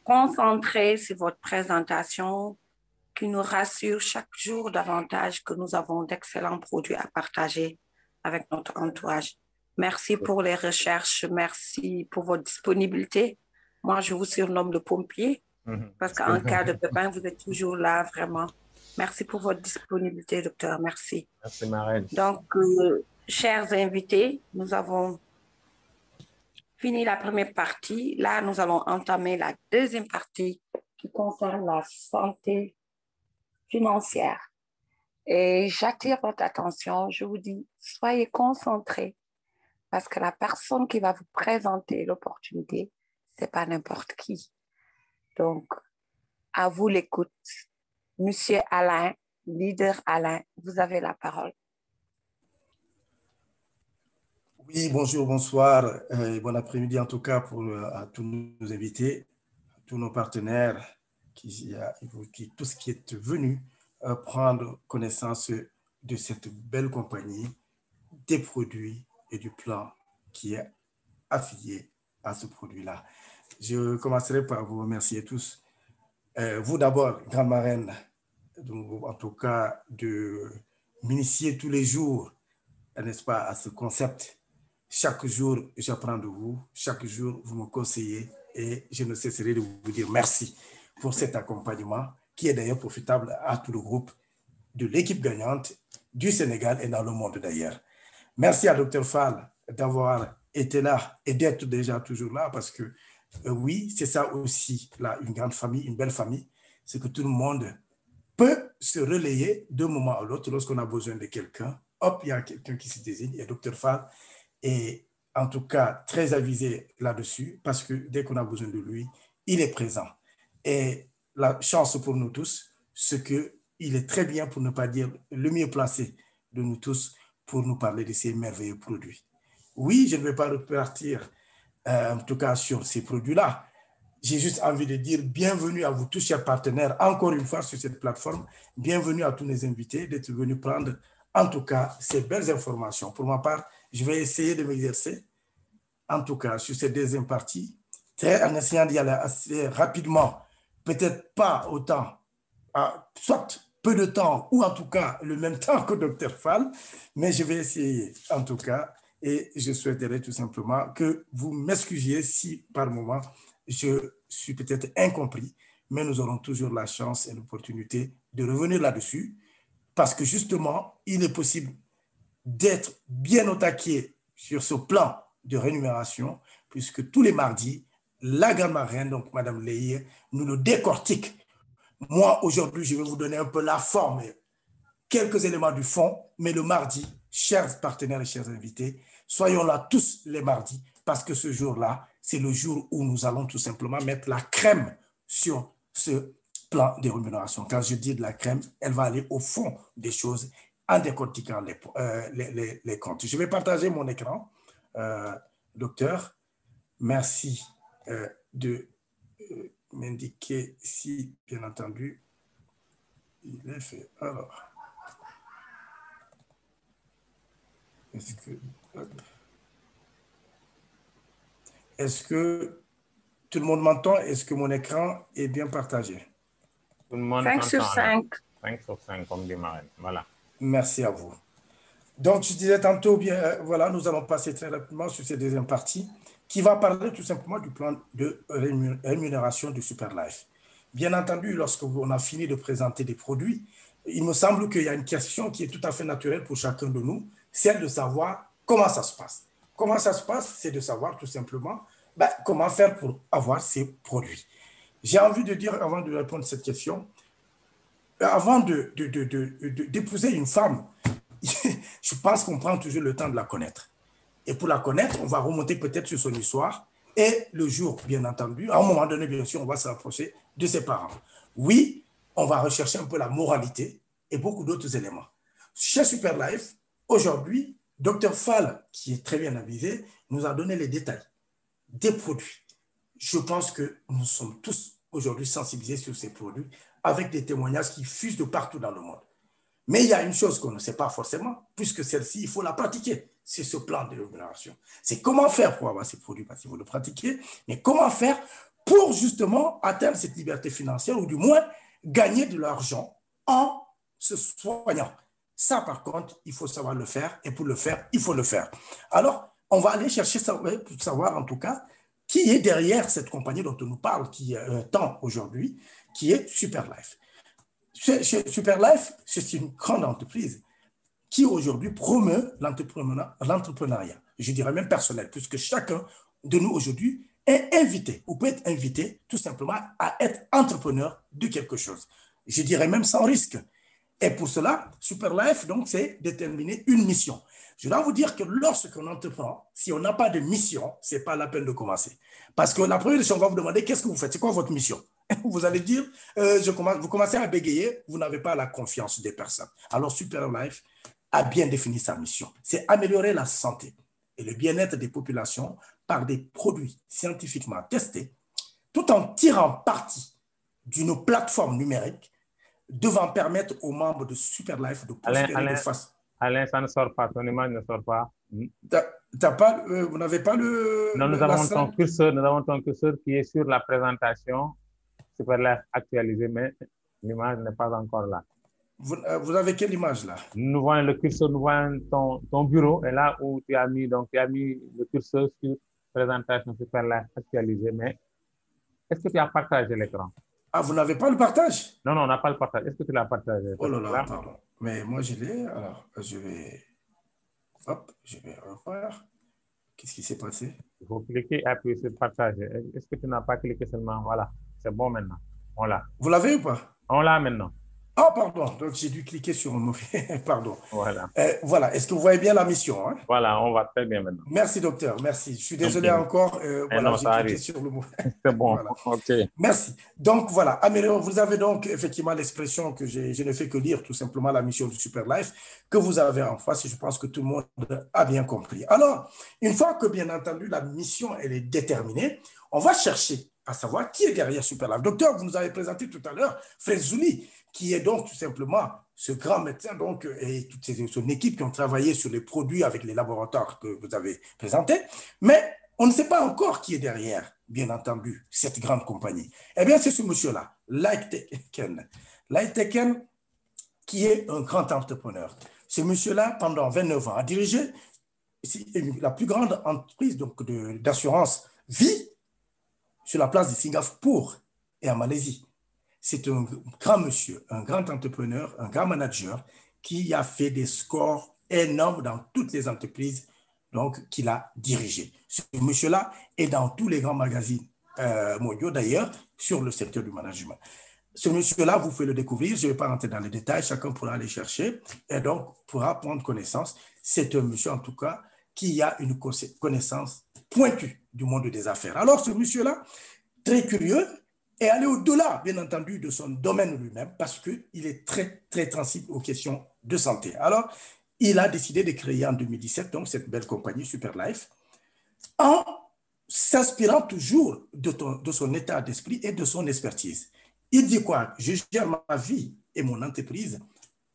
concentrer sur votre présentation qui nous rassure chaque jour davantage que nous avons d'excellents produits à partager avec notre entourage. Merci pour les recherches, merci pour votre disponibilité. Moi, je vous surnomme le pompier parce qu'en cas de pépin, vous êtes toujours là, vraiment. Merci pour votre disponibilité, docteur. Merci. Merci, Marraine. Donc, chers invités, nous avons fini la première partie. Là, nous allons entamer la deuxième partie qui concerne la santé financière. Et j'attire votre attention, je vous dis, soyez concentrés parce que la personne qui va vous présenter l'opportunité, ce n'est pas n'importe qui. Donc, à vous l'écoute. Monsieur Alain, leader Alain, vous avez la parole. Oui, bonjour, bonsoir, bon après-midi en tout cas à tous nos invités, à tous nos partenaires, tous qui êtes venus prendre connaissance de cette belle compagnie, des produits et du plan qui est affilié à ce produit-là. Je commencerai par vous remercier tous. Vous d'abord, grande marraine, en tout cas de m'initier tous les jours, n'est-ce pas, à ce concept. Chaque jour, j'apprends de vous, chaque jour, vous me conseillez et je ne cesserai de vous dire merci pour cet accompagnement qui est d'ailleurs profitable à tout le groupe de l'équipe gagnante du Sénégal et dans le monde d'ailleurs. Merci à Dr Fall d'avoir été là et d'être déjà toujours là parce que oui, c'est ça aussi, là, une grande famille, une belle famille, c'est que tout le monde peut se relayer d'un moment à l'autre lorsqu'on a besoin de quelqu'un. Hop, il y a quelqu'un qui se désigne et Dr Fall est en tout cas très avisé là-dessus parce que dès qu'on a besoin de lui, il est présent. Et la chance pour nous tous, c'est qu'il est très bien, pour ne pas dire le mieux placé de nous tous, pour nous parler de ces merveilleux produits. Oui, je ne vais pas repartir en tout cas sur ces produits-là. J'ai juste envie de dire bienvenue à vous tous, chers partenaires, encore une fois sur cette plateforme. Bienvenue à tous les invités d'être venus prendre en tout cas ces belles informations. Pour ma part, je vais essayer de m'exercer, en tout cas sur cette deuxième partie, en essayant d'y aller assez rapidement, peut-être pas autant, soit peu de temps ou en tout cas le même temps que Dr Fall, mais je vais essayer en tout cas et je souhaiterais tout simplement que vous m'excusiez si par moment je suis peut-être incompris, mais nous aurons toujours la chance et l'opportunité de revenir là-dessus parce que justement, il est possible d'être bien au taquet sur ce plan de rémunération puisque tous les mardis, la grande marraine, donc Madame Leye, nous le décortique. Moi, aujourd'hui, je vais vous donner un peu la forme, quelques éléments du fond, mais le mardi, chers partenaires et chers invités, soyons là tous les mardis, parce que ce jour-là, c'est le jour où nous allons tout simplement mettre la crème sur ce plan de rémunération. Quand je dis de la crème, elle va aller au fond des choses en décortiquant les comptes. Je vais partager mon écran. Docteur, merci de m'indiquer si, bien entendu, il est fait. Alors, est-ce que tout le monde m'entend? Est-ce que mon écran est bien partagé? Tout le monde 5 sur 5. 5 sur 5, comme dit Marraine. Voilà. Merci à vous. Donc, je disais tantôt, bien, voilà, nous allons passer très rapidement sur cette deuxième partie qui va parler tout simplement du plan de rémunération du Superlife. Bien entendu, lorsqu'on a fini de présenter des produits, il me semble qu'il y a une question qui est tout à fait naturelle pour chacun de nous, celle de savoir comment ça se passe. Comment ça se passe, c'est de savoir tout simplement comment faire pour avoir ces produits. J'ai envie de dire, avant de répondre à cette question, avant d'épouser une femme, je pense qu'on prend toujours le temps de la connaître. Et pour la connaître, on va remonter peut-être sur son histoire. Et le jour, bien entendu, à un moment donné, bien sûr, on va se rapprocher de ses parents. Oui, on va rechercher un peu la moralité et beaucoup d'autres éléments. Chez Superlife, aujourd'hui, Dr Fall, qui est très bien avisé, nous a donné les détails des produits. Je pense que nous sommes tous aujourd'hui sensibilisés sur ces produits avec des témoignages qui fusent de partout dans le monde. Mais il y a une chose qu'on ne sait pas forcément, puisque celle-ci, il faut la pratiquer. C'est ce plan de rémunération. C'est comment faire pour avoir ces produits, parce qu'il faut le pratiquer, mais comment faire pour justement atteindre cette liberté financière ou du moins gagner de l'argent en se soignant. Ça, par contre, il faut savoir le faire et pour le faire, il faut le faire. Alors, on va aller chercher ça pour savoir en tout cas qui est derrière cette compagnie dont on nous parle, qui est tant aujourd'hui, qui est Superlife. Superlife, c'est une grande entreprise qui aujourd'hui promeut l'entrepreneuriat, je dirais même personnel, puisque chacun de nous aujourd'hui est invité, ou peut être invité tout simplement à être entrepreneur de quelque chose. Je dirais même sans risque. Et pour cela, Superlife, donc, c'est déterminer une mission. Je dois vous dire que lorsqu'on entreprend, si on n'a pas de mission, ce n'est pas la peine de commencer. Parce que la première chose, on va vous demander qu'est-ce que vous faites, c'est quoi votre mission? Vous allez dire, vous commencez à bégayer, vous n'avez pas la confiance des personnes. Alors Superlife a bien défini sa mission. C'est améliorer la santé et le bien-être des populations par des produits scientifiquement testés, tout en tirant parti d'une plateforme numérique devant permettre aux membres de Superlife de prospérer de face. Alain, ça ne sort pas, ton image ne sort pas. Vous n'avez pas le... Non, nous avons ton curseur qui est sur la présentation Superlife actualisée, mais l'image n'est pas encore là. Vous avez quelle image là? Nous voyons le curseur, nous voyons ton bureau, et là où tu as mis le curseur sur présentation Superlife actualisée, mais est-ce que tu as partagé l'écran? Ah, vous n'avez pas le partage? Non, on n'a pas le partage. Est-ce que tu l'as partagé? Oh là là, pardon. Mais moi, je l'ai. Alors, je vais refaire. Qu'est-ce qui s'est passé? Il faut cliquer et appuyer sur partager. Est-ce que tu n'as pas cliqué seulement? Voilà, c'est bon maintenant. On l'a. Vous l'avez ou pas? On l'a maintenant. Ah, pardon. Donc, j'ai dû cliquer sur un mauvais. Pardon. Voilà. Voilà. Est-ce que vous voyez bien la mission, hein? Voilà, on va très bien maintenant. Merci, docteur. Merci. Je suis désolé encore. Voilà, j'ai cliqué sur le mot. C'est bon. Voilà. OK. Merci. Donc, voilà. Vous avez donc effectivement l'expression que je ne fais que lire tout simplement la mission de Superlife que vous avez en face et je pense que tout le monde a bien compris. Alors, une fois que, bien entendu, la mission, elle est déterminée, on va chercher à savoir qui est derrière Superlife. Docteur, vous nous avez présenté tout à l'heure Fred Zouli, qui est donc tout simplement ce grand médecin donc, et toute son équipe qui ont travaillé sur les produits avec les laboratoires que vous avez présentés. Mais on ne sait pas encore qui est derrière, bien entendu, cette grande compagnie. Eh bien, c'est ce monsieur-là, Light-Teken. Light-Teken, qui est un grand entrepreneur. Ce monsieur-là, pendant 29 ans, a dirigé la plus grande entreprise d'assurance vie sur la place de Singapour et en Malaisie. C'est un grand monsieur, un grand entrepreneur, un grand manager qui a fait des scores énormes dans toutes les entreprises qu'il a dirigées. Ce monsieur-là est dans tous les grands magazines mondiaux d'ailleurs sur le secteur du management. Ce monsieur-là, vous pouvez le découvrir, je ne vais pas rentrer dans les détails, chacun pourra aller chercher et donc pourra prendre connaissance. C'est un monsieur en tout cas qui a une connaissance pointue du monde des affaires. Alors ce monsieur-là, très curieux, et aller au-delà, bien entendu, de son domaine lui-même, parce qu'il est très, très sensible aux questions de santé. Alors, il a décidé de créer en 2017 donc, cette belle compagnie Superlife, en s'inspirant toujours de son état d'esprit et de son expertise. Il dit quoi? Je gère ma vie et mon entreprise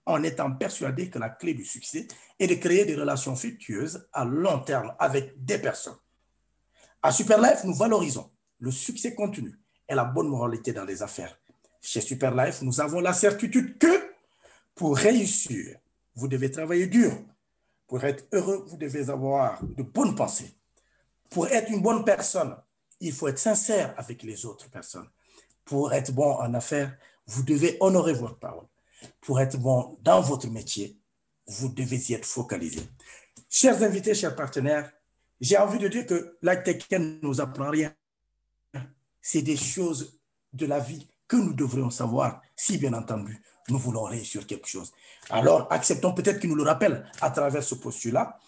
en étant persuadé que la clé du succès est de créer des relations fructueuses à long terme avec des personnes. À Superlife, nous valorisons le succès continu et la bonne moralité dans les affaires. Chez Superlife, nous avons la certitude que pour réussir, vous devez travailler dur. Pour être heureux, vous devez avoir de bonnes pensées. Pour être une bonne personne, il faut être sincère avec les autres personnes. Pour être bon en affaires, vous devez honorer votre parole. Pour être bon dans votre métier, vous devez y être focalisé. Chers invités, chers partenaires, j'ai envie de dire que Light-Teken ne nous apprend rien. C'est des choses de la vie que nous devrions savoir si, bien entendu, nous voulons réussir quelque chose. Alors, acceptons peut-être qu'il nous le rappelle à travers ce postulat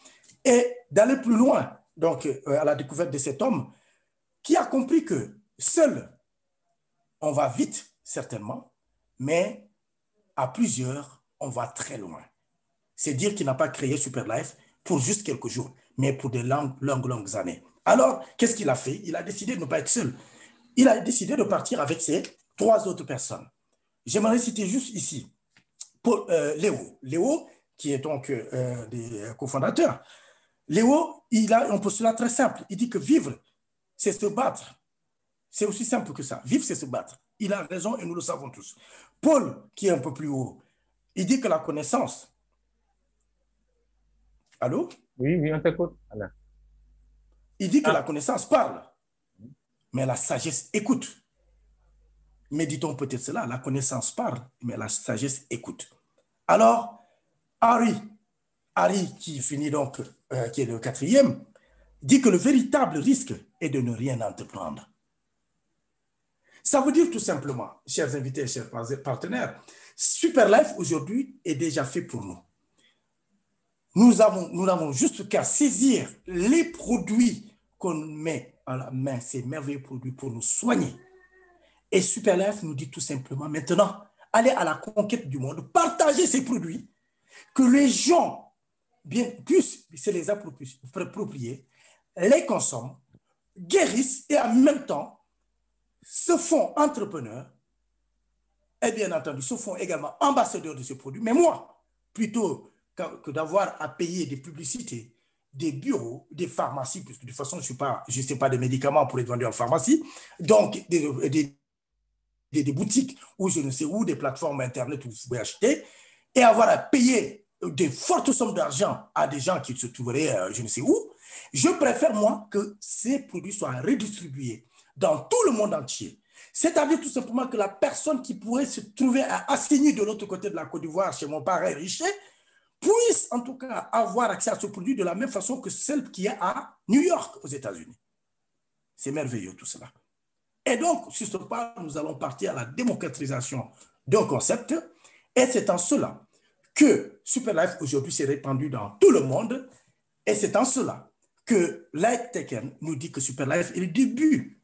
et d'aller plus loin, donc à la découverte de cet homme qui a compris que seul, on va vite, certainement, mais à plusieurs, on va très loin. C'est dire qu'il n'a pas créé Superlife pour juste quelques jours, mais pour de longues années. Alors, qu'est-ce qu'il a fait? Il a décidé de ne pas être seul. Il a décidé de partir avec ses 3 autres personnes. J'aimerais citer juste ici Léo. Léo, qui est donc des cofondateurs. Léo, il a un postulat très simple. Il dit que vivre, c'est se battre. C'est aussi simple que ça. Vivre, c'est se battre. Il a raison et nous le savons tous. Paul, qui est un peu plus haut, il dit que la connaissance... Allô? Oui, oui, on t'écoute, Alain. Il dit que la connaissance parle, mais la sagesse écoute. Méditons peut-être cela, la connaissance parle, mais la sagesse écoute. Alors, Harry, qui finit donc, qui est le 4e, dit que le véritable risque est de ne rien entreprendre. Ça veut dire tout simplement, chers invités et chers partenaires, Superlife aujourd'hui est déjà fait pour nous. Nous n'avons juste qu'à saisir les produits qu'on met à la main, ces merveilleux produits pour nous soigner. Et Superlife nous dit tout simplement maintenant, allez à la conquête du monde, partagez ces produits, que les gens puissent se les approprier, les consomment, guérissent et en même temps se font entrepreneurs et bien entendu se font également ambassadeurs de ces produits. Mais moi, plutôt que d'avoir à payer des publicités, des bureaux, des pharmacies, puisque de toute façon, je ne sais pas des médicaments pour être vendus en pharmacie, donc des boutiques ou je ne sais où, des plateformes Internet où vous pouvez acheter, et avoir à payer des fortes sommes d'argent à des gens qui se trouveraient je ne sais où, je préfère, moi, que ces produits soient redistribués dans tout le monde entier. C'est-à-dire tout simplement que la personne qui pourrait se trouver à Assigny de l'autre côté de la Côte d'Ivoire, chez mon parrain Richet, puisse en tout cas avoir accès à ce produit de la même façon que celle qui est à New York, aux États-Unis. C'est merveilleux tout cela. Et donc, sur ce point, nous allons partir à la démocratisation d'un concept. Et c'est en cela que Superlife aujourd'hui s'est répandu dans tout le monde. Et c'est en cela que Light Taken nous dit que Superlife est le début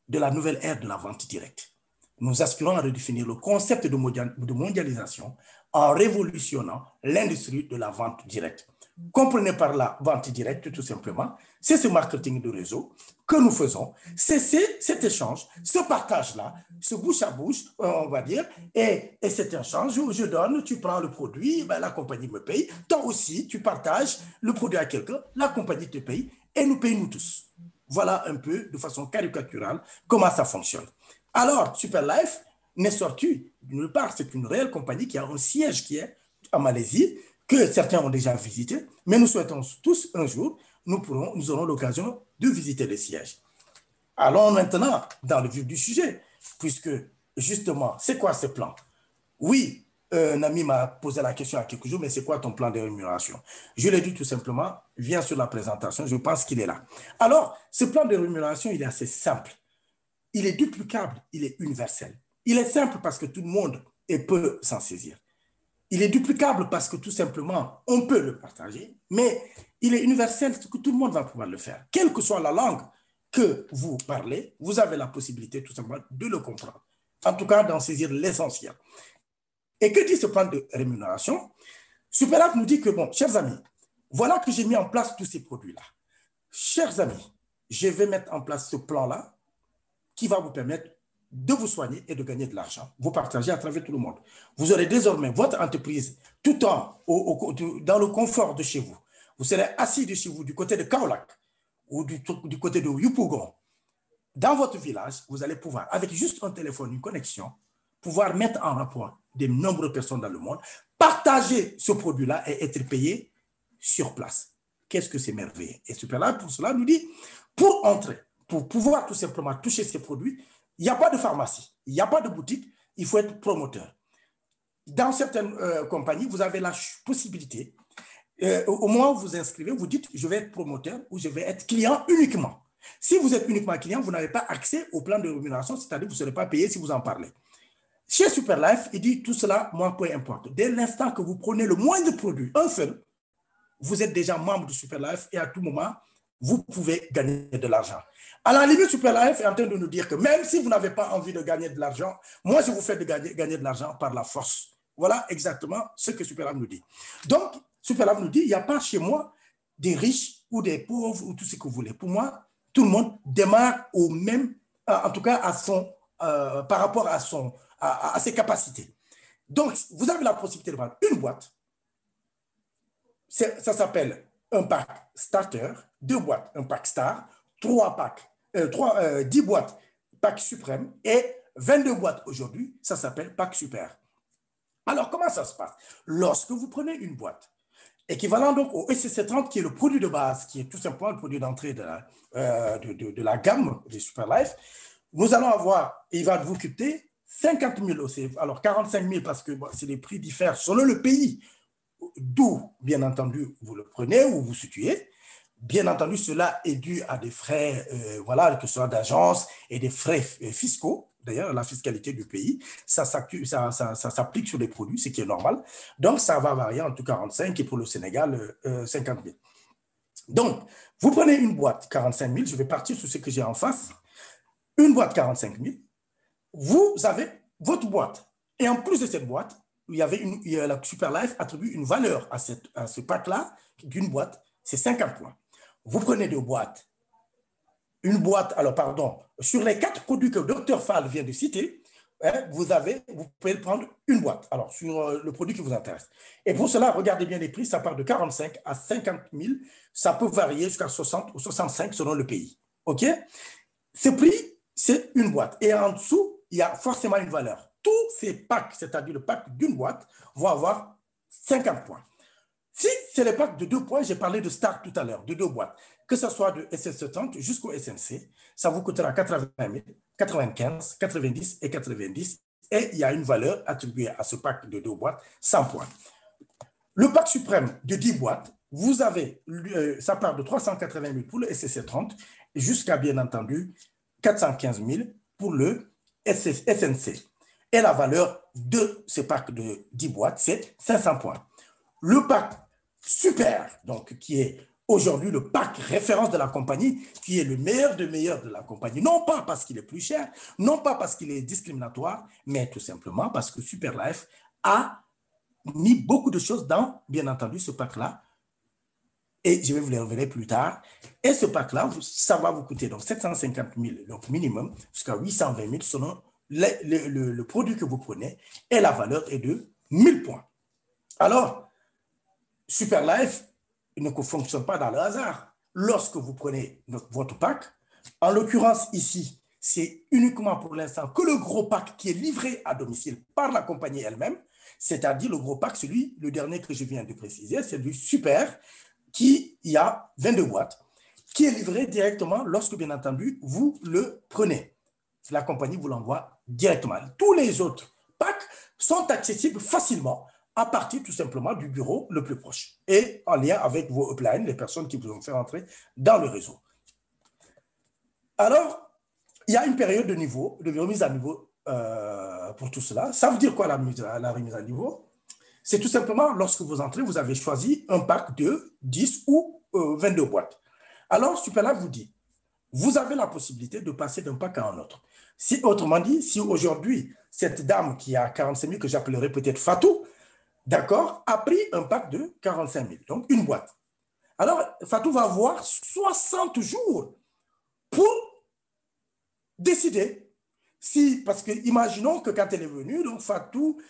de la nouvelle ère de la vente directe. Nous aspirons à redéfinir le concept de mondialisation en révolutionnant l'industrie de la vente directe. Comprenez par la vente directe, tout simplement, c'est ce marketing de réseau que nous faisons, c'est cet échange, ce partage-là, ce bouche à bouche, on va dire, et cet échange où je donne, tu prends le produit, ben, la compagnie me paye, toi aussi, tu partages le produit à quelqu'un, la compagnie te paye, et nous payons nous tous. Voilà un peu, de façon caricaturale, comment ça fonctionne. Alors, Superlife n'est sorti de nulle part. C'est une réelle compagnie qui a un siège qui est en Malaisie, que certains ont déjà visité, mais nous souhaitons tous un jour, nous aurons l'occasion de visiter les sièges. Allons maintenant dans le vif du sujet, puisque justement, c'est quoi ce plan? Oui, un ami m'a posé la question il y a quelques jours, mais c'est quoi ton plan de rémunération? Je l'ai dit tout simplement, viens sur la présentation, je pense qu'il est là. Alors, ce plan de rémunération, il est assez simple. Il est duplicable, il est universel. Il est simple parce que tout le monde peut s'en saisir. Il est duplicable parce que tout simplement, on peut le partager, mais il est universel parce que tout le monde va pouvoir le faire. Quelle que soit la langue que vous parlez, vous avez la possibilité tout simplement de le comprendre. En tout cas, d'en saisir l'essentiel. Et que dit ce plan de rémunération? Superlife nous dit que, bon, chers amis, voilà que j'ai mis en place tous ces produits-là. Chers amis, je vais mettre en place ce plan-là qui va vous permettre de vous soigner et de gagner de l'argent. Vous partagez à travers tout le monde. Vous aurez désormais votre entreprise tout dans le confort de chez vous. Vous serez assis de chez vous du côté de Kaolack ou du côté de Yopougon. Dans votre village, vous allez pouvoir, avec juste un téléphone, une connexion, pouvoir mettre en rapport de nombreuses personnes dans le monde, partager ce produit-là et être payé sur place. Qu'est-ce que c'est merveilleux? Et Superlife, pour cela, nous dit, pour entrer, pour pouvoir tout simplement toucher ces produits, il n'y a pas de pharmacie, il n'y a pas de boutique, il faut être promoteur. Dans certaines compagnies, vous avez la possibilité, au moment où vous vous inscrivez, vous dites, je vais être promoteur ou je vais être client uniquement. Si vous êtes uniquement client, vous n'avez pas accès au plan de rémunération, c'est-à-dire que vous ne serez pas payé si vous en parlez. Chez Superlife, il dit tout cela, moi, peu importe. Dès l'instant que vous prenez le moindre produit, un seul, vous êtes déjà membre de Superlife et à tout moment, vous pouvez gagner de l'argent. À la limite, Superlife est en train de nous dire que même si vous n'avez pas envie de gagner de l'argent, moi, je vous fais gagner de l'argent par la force. Voilà exactement ce que Superlife nous dit. Donc, Superlife nous dit, il n'y a pas chez moi des riches ou des pauvres ou tout ce que vous voulez. Pour moi, tout le monde démarre au même, en tout cas par rapport à ses capacités. Donc, vous avez la possibilité de vendre une boîte. Ça s'appelle un pack starter, 2 boîtes, un pack star, 10 boîtes, pack suprême et 22 boîtes aujourd'hui, ça s'appelle pack super. Alors, comment ça se passe? Lorsque vous prenez une boîte, équivalent donc au SCC30, qui est le produit de base, qui est tout simplement le produit d'entrée de la gamme des Super Life, nous allons avoir, il va vous coûter 50 000 aussi. Alors, 45 000 parce que c'est les prix diffèrent selon le pays, d'où, bien entendu, vous le prenez ou vous situez. Bien entendu, cela est dû à des frais, voilà, que ce soit d'agence et des frais fiscaux. D'ailleurs, la fiscalité du pays, ça s'applique sur les produits, ce qui est normal. Donc, ça va varier entre 45 et pour le Sénégal, 50 000. Donc, vous prenez une boîte 45 000, je vais partir sur ce que j'ai en face. Une boîte 45 000, vous avez votre boîte. Et en plus de cette boîte, la Super Life attribue une valeur à ce pack-là d'une boîte, c'est 50 points. Vous prenez deux boîtes. Une boîte, alors pardon, sur les 4 produits que le Dr Fall vient de citer, vous pouvez prendre une boîte, alors sur le produit qui vous intéresse. Et pour cela, regardez bien les prix, ça part de 45 à 50 000, ça peut varier jusqu'à 60 ou 65 selon le pays. OK? Ce prix, c'est une boîte. Et en dessous, il y a forcément une valeur. Tous ces packs, c'est-à-dire le pack d'une boîte, vont avoir 50 points. Si c'est le pack de 2 points, j'ai parlé de Start tout à l'heure, de 2 boîtes, que ce soit de SS30 jusqu'au SNC, ça vous coûtera 80 000, 95, 90 et 90. Et il y a une valeur attribuée à ce pack de 2 boîtes, 100 points. Le pack suprême de 10 boîtes, vous avez, ça part de 380 000 pour le SSC30 jusqu'à, bien entendu, 415 000 pour le SNC. Et la valeur de ce pack de 10 boîtes, c'est 500 points. Le pack super, donc qui est aujourd'hui le pack référence de la compagnie, qui est le meilleur de la compagnie, non pas parce qu'il est plus cher, non pas parce qu'il est discriminatoire, mais tout simplement parce que Super Life a mis beaucoup de choses dans, bien entendu, ce pack-là. Et je vais vous les révéler plus tard. Et ce pack-là, ça va vous coûter donc 750 000, donc minimum, jusqu'à 820 000 selon le produit que vous prenez. Et la valeur est de 1000 points. Alors, Super Life ne fonctionne pas dans le hasard. Lorsque vous prenez votre pack, en l'occurrence ici, c'est uniquement pour l'instant que le gros pack qui est livré à domicile par la compagnie elle-même, c'est-à-dire le gros pack, le dernier que je viens de préciser, c'est du Super, qui y a 22 boîtes, qui est livré directement lorsque, bien entendu, vous le prenez. La compagnie vous l'envoie directement. Tous les autres packs sont accessibles facilement à partir tout simplement du bureau le plus proche et en lien avec vos uplines, les personnes qui vous ont fait entrer dans le réseau. Alors, il y a une période de remise à niveau pour tout cela. Ça veut dire quoi la remise à niveau? C'est tout simplement lorsque vous entrez, vous avez choisi un pack de 10 ou 22 boîtes. Alors, Superlife vous dit, vous avez la possibilité de passer d'un pack à un autre. Si, autrement dit, si aujourd'hui, cette dame qui a 45 000, que j'appellerai peut-être Fatou, d'accord, a pris un pack de 45 000, donc une boîte. Alors, Fatou va avoir 60 jours pour décider si, parce que imaginons que quand elle est venue, donc Fatou,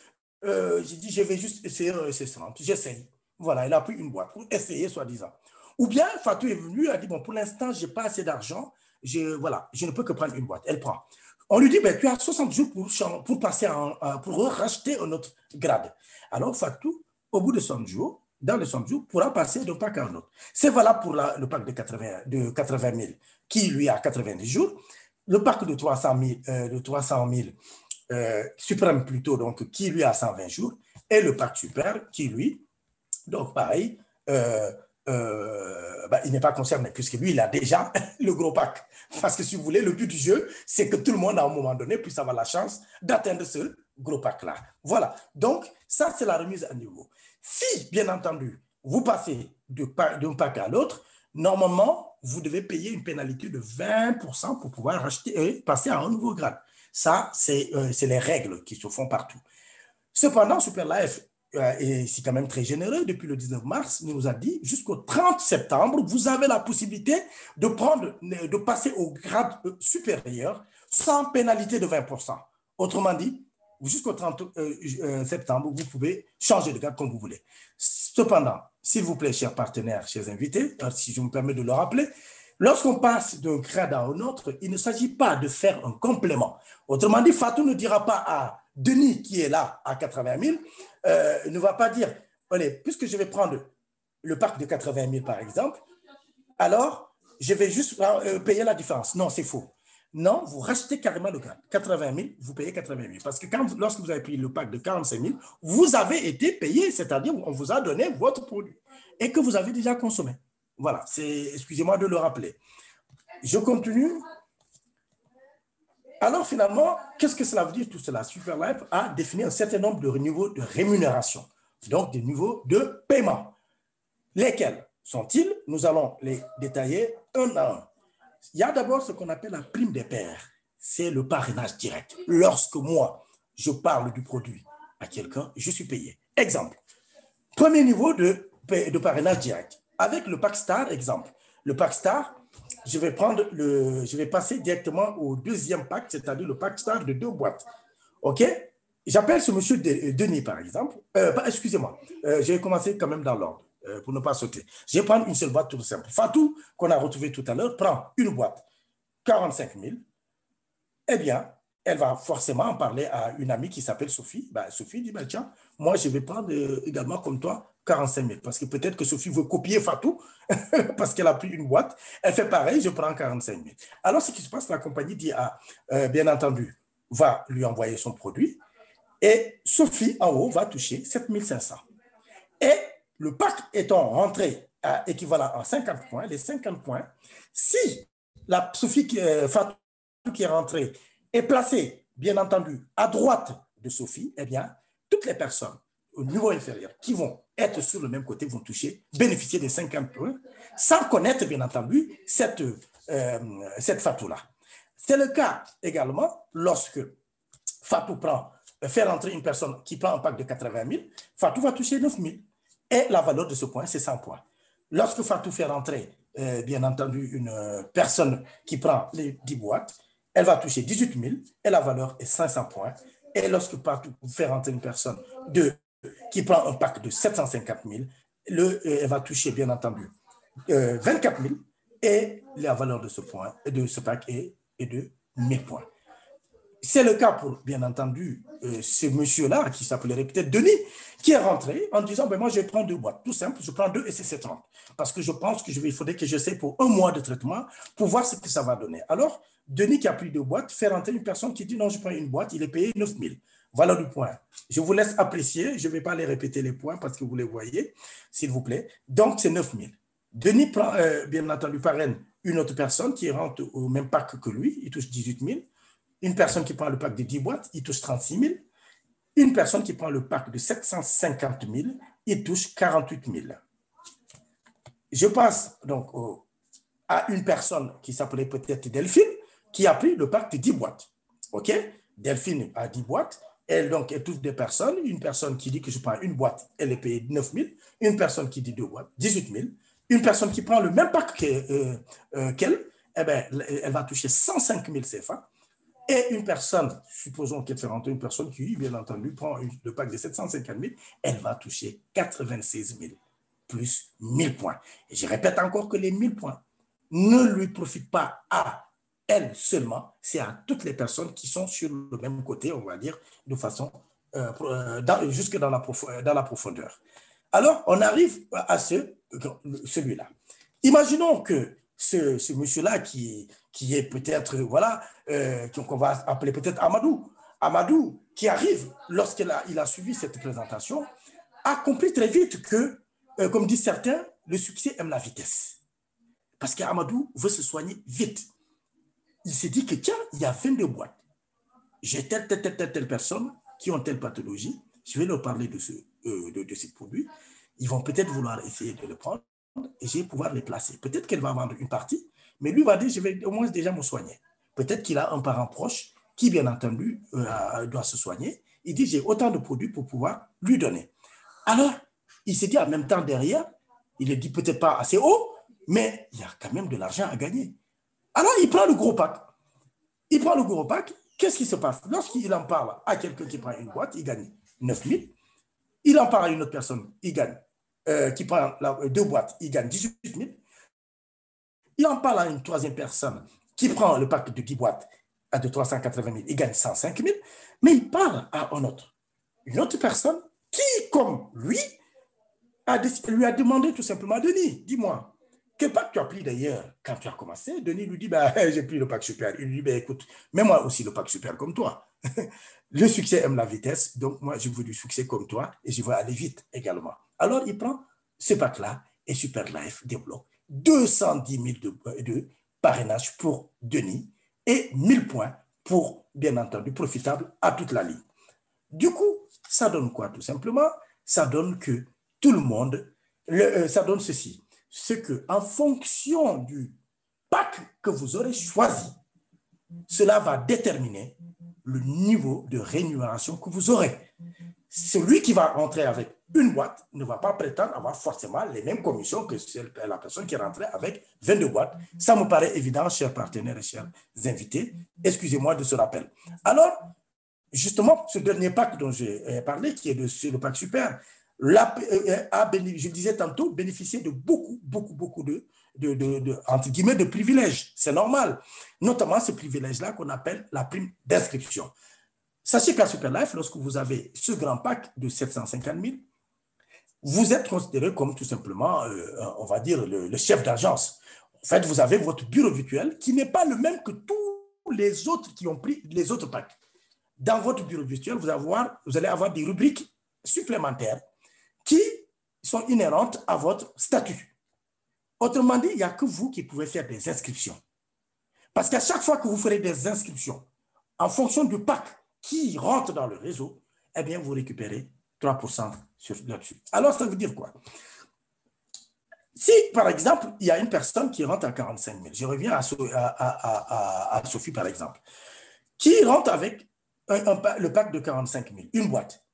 j'ai dit, je vais juste essayer un SS30, j'essaye. Voilà, elle a pris une boîte pour essayer, soi-disant. Ou bien Fatou est venue, elle a dit, bon, pour l'instant, je n'ai pas assez d'argent, voilà, je ne peux que prendre une boîte. Elle prend. On lui dit, ben, tu as 60 jours pour passer pour racheter un autre grade. Alors, Fatou, au bout de 60 jours, dans les 60 jours, pourra passer d'un pack à un autre. C'est valable pour le pack de 80 000, qui lui a 90 jours. Le pack de 300 000, suprême plutôt, donc, qui lui a 120 jours. Et le pack super, qui lui, donc pareil, il n'est pas concerné, puisque lui, il a déjà le gros pack. Parce que si vous voulez, le but du jeu, c'est que tout le monde, à un moment donné, puisse avoir la chance d'atteindre ce gros pack-là. Voilà. Donc, ça, c'est la remise à niveau. Si, bien entendu, vous passez d'un pack à l'autre, normalement, vous devez payer une pénalité de 20% pour pouvoir racheter et passer à un nouveau grade. Ça, c'est les règles qui se font partout. Cependant, Superlife, et c'est quand même très généreux, depuis le 19 mars, nous a dit jusqu'au 30 septembre, vous avez la possibilité de passer au grade supérieur sans pénalité de 20%. Autrement dit, jusqu'au 30 septembre, vous pouvez changer de grade comme vous voulez. Cependant, s'il vous plaît, chers partenaires, chers invités, si je me permets de le rappeler, lorsqu'on passe d'un grade à un autre, il ne s'agit pas de faire un complément. Autrement dit, Fatou ne dira pas à Denis, qui est là à 80 000, ne va pas dire, allez, puisque je vais prendre le pack de 80 000 par exemple, alors je vais juste payer la différence. Non, c'est faux. Non, vous rachetez carrément le grade. 80 000, vous payez 80 000. Parce que lorsque vous avez pris le pack de 45 000, vous avez été payé, c'est-à-dire on vous a donné votre produit et que vous avez déjà consommé. Voilà, excusez-moi de le rappeler. Je continue. Alors finalement, qu'est-ce que cela veut dire tout cela? Superlife a défini un certain nombre de niveaux de rémunération, donc des niveaux de paiement. Lesquels sont-ils? Nous allons les détailler un à un. Il y a d'abord ce qu'on appelle la prime des pairs. C'est le parrainage direct. Lorsque moi, je parle du produit à quelqu'un, je suis payé. Exemple, premier niveau de parrainage direct. Avec le pack Star, exemple. Le pack Star, je vais passer directement au deuxième pack, c'est-à-dire le pack Star de 2 boîtes. OK? J'appelle ce monsieur Denis, par exemple. Excusez-moi, je vais commencer quand même dans l'ordre. Pour ne pas sauter. Je vais prendre une seule boîte tout simple. Fatou, qu'on a retrouvé tout à l'heure, prend une boîte, 45 000. Eh bien, elle va forcément en parler à une amie qui s'appelle Sophie. Sophie dit, tiens, moi, je vais prendre également comme toi 45 000. Parce que peut-être que Sophie veut copier Fatou parce qu'elle a pris une boîte. Elle fait pareil, je prends 45 000. Alors, ce qui se passe, la compagnie dit, bien entendu, va lui envoyer son produit. Et Sophie, en haut, va toucher 7 500. Et le pack étant rentré à équivalent à 50 points, les 50 points, si la Sophie Fatou qui est rentrée est placée, bien entendu, à droite de Sophie, eh bien, toutes les personnes au niveau inférieur qui vont être sur le même côté vont bénéficier des 50 points, sans connaître, bien entendu, cette Fatou-là. C'est le cas également lorsque Fatou fait rentrer une personne qui prend un pack de 80 000, Fatou va toucher 9 000. Et la valeur de ce point, c'est 100 points. Lorsque Fatou fait rentrer, bien entendu, une personne qui prend les 10 boîtes, elle va toucher 18 000 et la valeur est 500 points. Et lorsque Fatou fait rentrer une personne qui prend un pack de 750 000, elle va toucher, bien entendu, 24 000 et la valeur de ce pack est de 1000 points. C'est le cas pour, bien entendu, ce monsieur-là, qui s'appellerait peut-être Denis, qui est rentré en disant, moi, je vais prendre 2 boîtes. Tout simple, je prends 2 et c'est 30. Parce que je pense qu'il faudrait que j'essaie pour 1 mois de traitement pour voir ce que ça va donner. Alors, Denis, qui a pris 2 boîtes, fait rentrer une personne qui dit, non, je prends une boîte, il est payé 9 000. Valeur du point. Je vous laisse apprécier. Je ne vais pas les répéter les points parce que vous les voyez, s'il vous plaît. Donc, c'est 9 000. Denis prend, bien entendu, parraine une autre personne qui rentre au même pack que lui. Il touche 18 000. Une personne qui prend le pack de 10 boîtes, il touche 36 000. Une personne qui prend le pack de 750 000, il touche 48 000. Je passe donc à une personne qui s'appelait peut-être Delphine, qui a pris le pack de 10 boîtes. OK? Delphine a 10 boîtes. Elle touche des personnes. Une personne qui dit que je prends une boîte, elle est payée 9 000. Une personne qui dit 2 boîtes, 18 000. Une personne qui prend le même pack qu'elle, elle va toucher 105 000 CFA. Et une personne, supposons qu'elle fait rentrer une personne qui, bien entendu, prend le pack de 750 000, elle va toucher 96 000 plus 1000 points. Et je répète encore que les 1000 points ne lui profitent pas à elle seulement, c'est à toutes les personnes qui sont sur le même côté, on va dire, de façon jusque dans la profondeur. Alors, on arrive à celui-là. Imaginons que ce monsieur-là qui est peut-être, qu'on va appeler peut-être Amadou. Amadou, qui arrive, lorsqu'il a suivi cette présentation, a compris très vite que, comme disent certains, le succès aime la vitesse. Parce qu'Amadou veut se soigner vite. Il s'est dit que, tiens, il y a 22 boîtes. J'ai telle personne qui ont telle pathologie. Je vais leur parler de ces produits. Ils vont peut-être vouloir essayer de le prendre. Et je vais pouvoir les placer. Peut-être qu'elle va vendre une partie, mais lui va dire, je vais au moins déjà me soigner. Peut-être qu'il a un parent proche qui, bien entendu, doit se soigner. Il dit, j'ai autant de produits pour pouvoir lui donner. Alors, il s'est dit en même temps derrière, il ne dit peut-être pas assez haut, mais il y a quand même de l'argent à gagner. Alors, il prend le gros pack. Il prend le gros pack. Qu'est-ce qui se passe? Lorsqu'il en parle à quelqu'un qui prend une boîte, il gagne 9 000. Il en parle à une autre personne, il gagne. Qui prend 2 boîtes, il gagne 18 000. Il en parle à une troisième personne qui prend le pack de 10 boîtes à de 380 000 et gagne 105 000, mais il parle à une autre personne qui, comme lui, lui a demandé tout simplement, Denis, dis-moi, quel pack tu as pris d'ailleurs quand tu as commencé? Denis lui dit, bah, j'ai pris le pack super. Il lui dit, bah, écoute, mets-moi aussi le pack super comme toi. Le succès aime la vitesse, donc moi, je veux du succès comme toi et je veux aller vite également. Alors, il prend ce pack-là et Super Life débloque 210 000 de parrainage pour Denis et 1000 points pour, bien entendu, profitable à toute la ligne. Du coup, ça donne quoi tout simplement? Ça donne que tout le monde, ça donne ceci, c'est qu'en fonction du pack que vous aurez choisi, cela va déterminer le niveau de rémunération que vous aurez. Celui qui va rentrer avec une boîte ne va pas prétendre avoir forcément les mêmes commissions que la personne qui est rentrée avec 22 boîtes. Ça me paraît évident, chers partenaires et chers invités. Excusez-moi de ce rappel. Alors, justement, ce dernier pack dont j'ai parlé, qui est le pack super, je disais tantôt, bénéficier de beaucoup entre guillemets, de privilèges. C'est normal. Notamment ce privilège-là qu'on appelle la prime d'inscription. Sachez qu'à Superlife, lorsque vous avez ce grand pack de 750 000, vous êtes considéré comme tout simplement, on va dire, le chef d'agence. En fait, vous avez votre bureau virtuel qui n'est pas le même que tous les autres qui ont pris les autres packs. Dans votre bureau virtuel, vous allez avoir des rubriques supplémentaires qui sont inhérentes à votre statut. Autrement dit, il n'y a que vous qui pouvez faire des inscriptions. Parce qu'à chaque fois que vous ferez des inscriptions, en fonction du pack qui rentre dans le réseau, eh bien, vous récupérez 3% là-dessus. Alors, ça veut dire quoi? Si, par exemple, il y a une personne qui rentre à 45 000, je reviens à Sophie, par exemple, qui rentre avec le pack de 45 000, une boîte,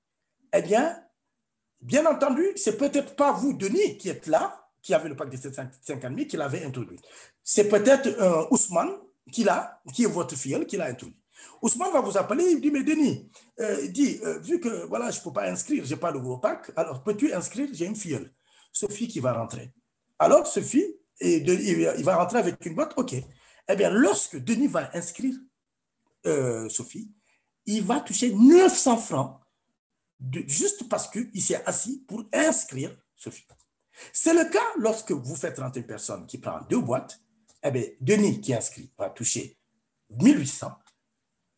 eh bien entendu, c'est peut-être pas vous, Denis, qui êtes là, qui avait le pack de 750 000, qui l'avait introduit. C'est peut-être Ousmane, qui est votre filleul, qui l'a introduit. Ousmane va vous appeler, il dit, mais Denis, vu que voilà, je ne peux pas inscrire, je n'ai pas le gros pack, alors peux-tu inscrire? J'ai une filleule, Sophie, qui va rentrer. Alors, Sophie, il va rentrer avec une boîte, ok. Eh bien, lorsque Denis va inscrire Sophie, il va toucher 900 francs juste parce qu'il s'est assis pour inscrire Sophie. C'est le cas lorsque vous faites rentrer une personne qui prend 2 boîtes, eh bien, Denis qui inscrit va toucher 1800.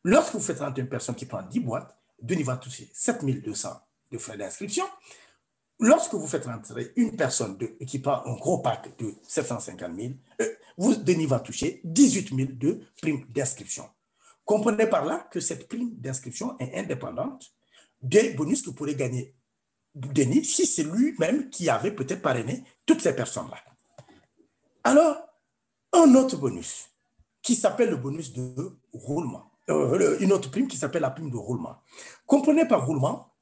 Lorsque vous faites rentrer une personne qui prend 10 boîtes, Denis va toucher 7200 de frais d'inscription. Lorsque vous faites rentrer une personne qui prend un gros pack de 750 000, Denis va toucher 18 000 de prime d'inscription. Comprenez par là que cette prime d'inscription est indépendante des bonus que vous pourrez gagner Denis si c'est lui-même qui avait peut-être parrainé toutes ces personnes-là. Alors, un autre bonus qui s'appelle le bonus de roulement. Une autre prime qui s'appelle la prime de roulement. Comprenez par roulement,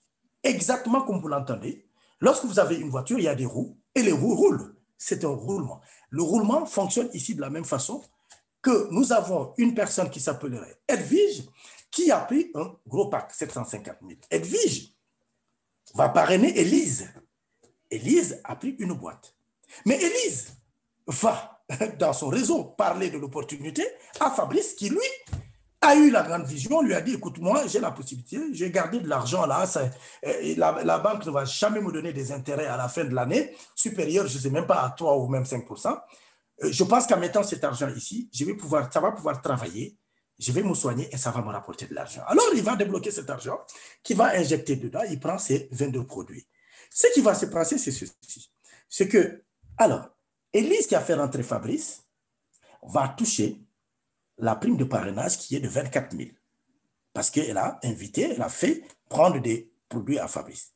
exactement comme vous l'entendez, lorsque vous avez une voiture, il y a des roues et les roues roulent. C'est un roulement. Le roulement fonctionne ici de la même façon que nous avons une personne qui s'appellerait Edwige qui a pris un gros pack, 750 000. Edwige va parrainer Élise. Élise a pris une boîte. Mais Élise va, dans son réseau, parler de l'opportunité à Fabrice qui, lui, a eu la grande vision, lui a dit, écoute, moi, j'ai la possibilité, j'ai gardé de l'argent là, la banque ne va jamais me donner des intérêts à la fin de l'année, supérieurs, je ne sais même pas, à 3 ou même 5%. Je pense qu'en mettant cet argent ici, ça va pouvoir travailler, je vais me soigner et ça va me rapporter de l'argent. Alors, il va débloquer cet argent qu'il va injecter dedans, il prend ses 22 produits. Ce qui va se passer, c'est ceci. C'est que, alors, Élise qui a fait rentrer Fabrice va toucher la prime de parrainage qui est de 24 000. Parce qu'elle a invité, elle a fait prendre des produits à Fabrice.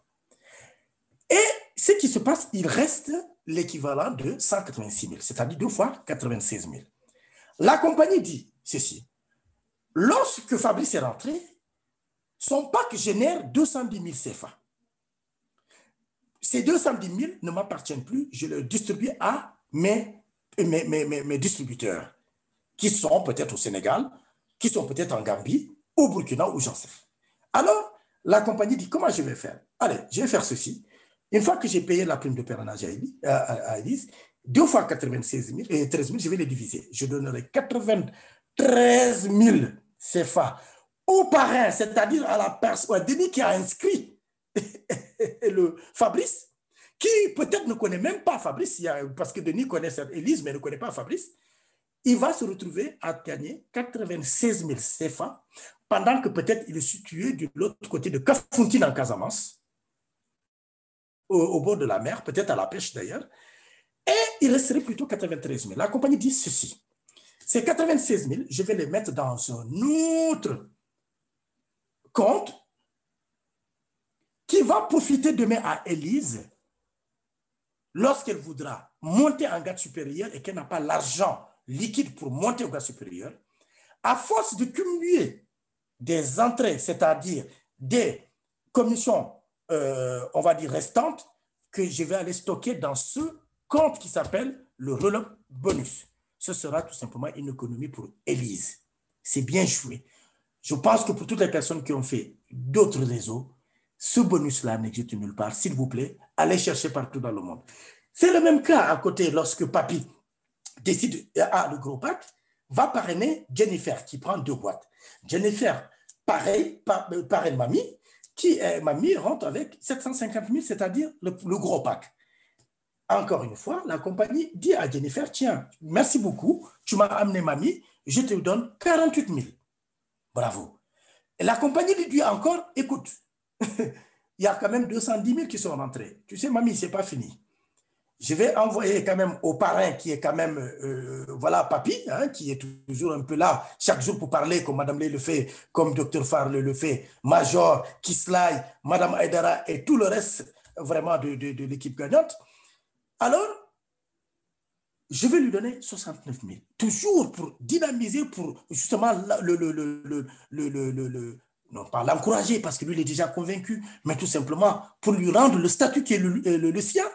Et ce qui se passe, il reste l'équivalent de 186 000, c'est-à-dire 2 fois 96 000. La compagnie dit ceci. Lorsque Fabrice est rentré, son pack génère 210 000 CFA. Ces 210 000 ne m'appartiennent plus, je les distribue à mes distributeurs, qui sont peut-être au Sénégal, qui sont peut-être en Gambie, au Burkina, ou j'en sais. Alors, la compagnie dit, comment je vais faire? Allez, je vais faire ceci. Une fois que j'ai payé la prime de parrainage à Élise, 2 fois 96 000 et 13 000, je vais les diviser. Je donnerai 93 000 CFA au parrain, c'est-à-dire à la personne, à Denis qui a inscrit le Fabrice, qui peut-être ne connaît même pas Fabrice, parce que Denis connaît Élise, mais ne connaît pas Fabrice. Il va se retrouver à gagner 96 000 CFA, pendant que peut-être il est situé de l'autre côté de Kafountine en Casamance, au bord de la mer, peut-être à la pêche d'ailleurs, et il resterait plutôt 93 000. La compagnie dit ceci, ces 96 000, je vais les mettre dans un autre compte qui va profiter demain à Élise lorsqu'elle voudra monter en grade supérieur et qu'elle n'a pas l'argent liquide pour monter au grade supérieur. À force de cumuler des entrées, c'est-à-dire des commissions, on va dire, restantes, que je vais aller stocker dans ce compte qui s'appelle le roll-up bonus. Ce sera tout simplement une économie pour Élise. C'est bien joué. Je pense que pour toutes les personnes qui ont fait d'autres réseaux, ce bonus-là n'existe nulle part. S'il vous plaît, allez chercher partout dans le monde. C'est le même cas à côté lorsque Papy décide, le gros pack, va parrainer Jennifer qui prend 2 boîtes. Jennifer, pareil, parraine Mamie, Mamie rentre avec 750 000, c'est-à-dire le gros pack. Encore une fois, la compagnie dit à Jennifer, tiens, merci beaucoup, tu m'as amené Mamie, je te donne 48 000. Bravo. Et la compagnie lui dit encore, écoute, il y a quand même 210 000 qui sont rentrés. Tu sais, Mamie, ce n'est pas fini. Je vais envoyer quand même au parrain qui est quand même, voilà, Papy, hein, qui est toujours un peu là, chaque jour pour parler, comme Mme Lé le fait, comme Dr Farle le fait, Major, Kislay, Mme Aydara et tout le reste vraiment de l'équipe gagnante. Alors, je vais lui donner 69 000, toujours pour dynamiser, pour justement non pas l'encourager parce que lui il est déjà convaincu, mais tout simplement pour lui rendre le statut qui est le sien.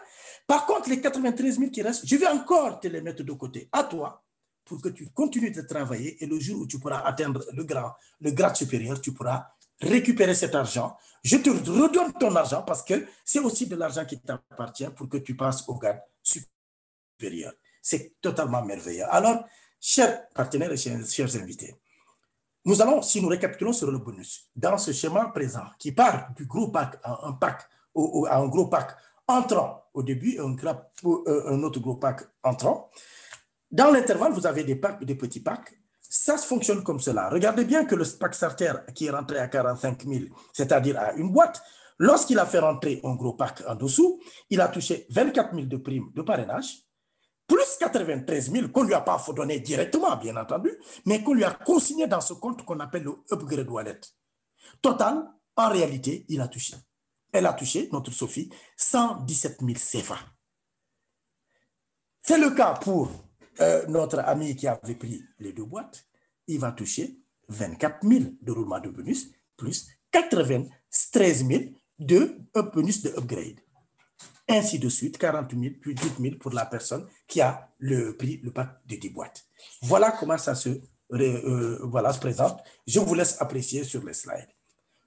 Par contre, les 93 000 qui restent, je vais encore te les mettre de côté à toi pour que tu continues de travailler et le jour où tu pourras atteindre le grade supérieur, tu pourras récupérer cet argent. Je te redonne ton argent parce que c'est aussi de l'argent qui t'appartient pour que tu passes au grade supérieur. C'est totalement merveilleux. Alors, chers partenaires et chers invités, nous allons, si nous récapitulons sur le bonus, dans ce schéma présent qui part du gros pack à un gros pack entrant au début et un autre gros pack entrant, dans l'intervalle, vous avez des packs, des petits packs. Ça fonctionne comme cela. Regardez bien que le pack starter qui est rentré à 45 000, c'est-à-dire à une boîte, lorsqu'il a fait rentrer un gros pack en dessous, il a touché 24 000 de primes de parrainage, plus 93 000 qu'on ne lui a pas donné directement, bien entendu, mais qu'on lui a consigné dans ce compte qu'on appelle le Upgrade Wallet. Total, en réalité, elle a touché, notre Sophie, 117 000 CFA. C'est le cas pour notre ami qui avait pris les 2 boîtes. Il va toucher 24 000 de roulement de bonus, plus 93 000 de bonus de upgrade. Ainsi de suite, 40 000, puis 10 000 pour la personne qui a pris le pack de 10 boîtes. Voilà comment ça se présente. Je vous laisse apprécier sur les slides.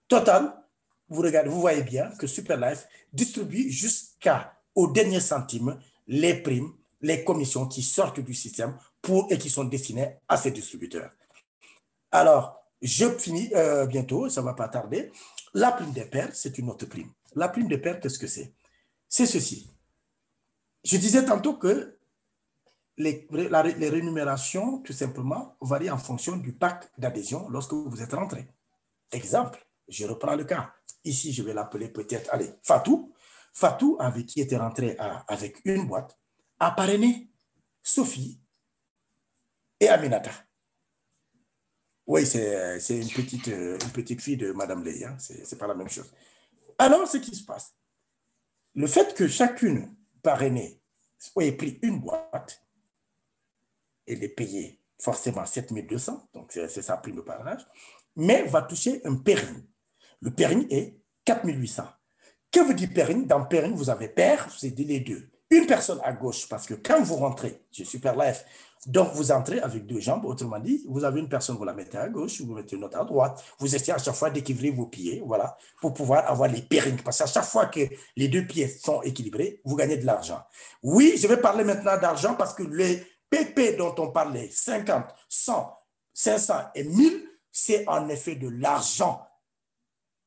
Total, vous voyez bien que Superlife distribue jusqu'au dernier centime les primes, les commissions qui sortent du système et qui sont destinées à ces distributeurs. Alors, je finis bientôt, ça ne va pas tarder. La prime des pairs, c'est une autre prime. La prime des pairs, qu'est-ce que c'est? C'est ceci. Je disais tantôt que les rémunérations, tout simplement, varient en fonction du pack d'adhésion lorsque vous êtes rentré. Exemple, je reprends le cas. Ici, je vais l'appeler peut-être, allez, Fatou. Fatou, avec qui était rentré avec une boîte, a parrainé Sophie et Aminata. Oui, c'est une petite fille de Mme Lé, hein? C'est pas la même chose. Alors, ce qui se passe, le fait que chacune parrainée ait pris une boîte, elle est payée forcément 7 200, donc c'est sa prime de parrainage, mais va toucher un pairing. Le pairing est 4 800. Que veut dire pairing? Dans pairing, vous avez pair, c'est les deux, une personne à gauche, parce que quand vous rentrez sur Superlife, donc vous entrez avec 2 jambes, autrement dit, vous avez une personne, vous la mettez à gauche, vous mettez une autre à droite, vous essayez à chaque fois d'équilibrer vos pieds, voilà, pour pouvoir avoir les pairings, parce qu'à chaque fois que les 2 pieds sont équilibrés, vous gagnez de l'argent. Oui, je vais parler maintenant d'argent parce que les PP dont on parlait, 50, 100, 500 et 1000, c'est en effet de l'argent.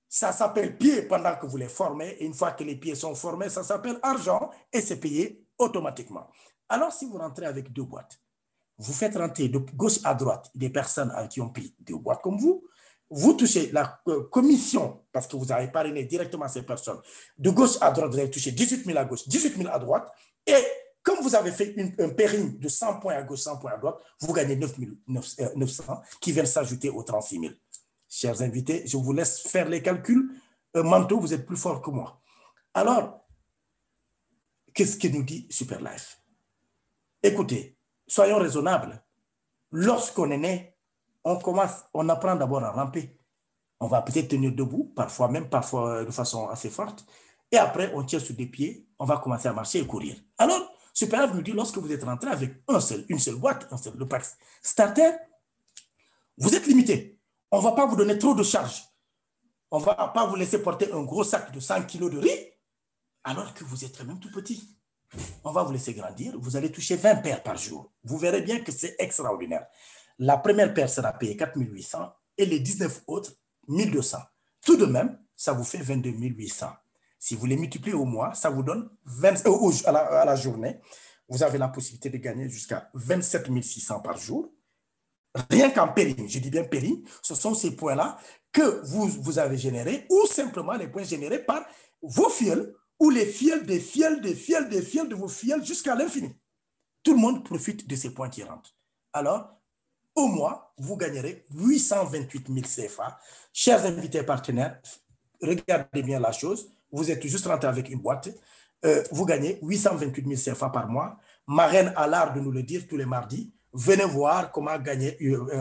Ça s'appelle pied pendant que vous les formez. Et une fois que les pieds sont formés, ça s'appelle argent et c'est payé automatiquement. Alors, si vous rentrez avec 2 boîtes, vous faites rentrer de gauche à droite des personnes qui ont pris 2 boîtes comme vous touchez la commission parce que vous avez parrainé directement ces personnes. De gauche à droite, vous allez toucher 18 000 à gauche, 18 000 à droite. Et comme vous avez fait un pairing de 100 points à gauche, 100 points à droite, vous gagnez 900 qui viennent s'ajouter aux 36 000. Chers invités, je vous laisse faire les calculs mentaux, vous êtes plus forts que moi. Alors, qu'est-ce que nous dit Superlife? Écoutez, soyons raisonnables. Lorsqu'on est né, on apprend d'abord à ramper. On va peut-être tenir debout, parfois de façon assez forte. Et après, on tire sur des pieds, on va commencer à marcher et courir. Alors, Superlife nous dit, lorsque vous êtes rentré avec une seule boîte, le pack starter, vous êtes limité. On ne va pas vous donner trop de charge. On ne va pas vous laisser porter un gros sac de 100 kg de riz alors que vous êtes quand même tout petit. On va vous laisser grandir. Vous allez toucher 20 paires par jour. Vous verrez bien que c'est extraordinaire. La première paire sera payée 4 800 et les 19 autres 1 200. Tout de même, ça vous fait 22 800. Si vous les multipliez au mois, ça vous donne à la journée. Vous avez la possibilité de gagner jusqu'à 27 600 par jour. Rien qu'en pairing, je dis bien pairing, ce sont ces points-là que vous avez générés ou simplement les points générés par vos fioles ou les fioles des fioles de vos fioles jusqu'à l'infini. Tout le monde profite de ces points qui rentrent. Alors, au mois, vous gagnerez 828 000 CFA. Chers invités partenaires, regardez bien la chose. Vous êtes juste rentré avec une boîte. Vous gagnez 828 000 CFA par mois. Marraine a l'art de nous le dire tous les mardis. Venez voir comment gagner,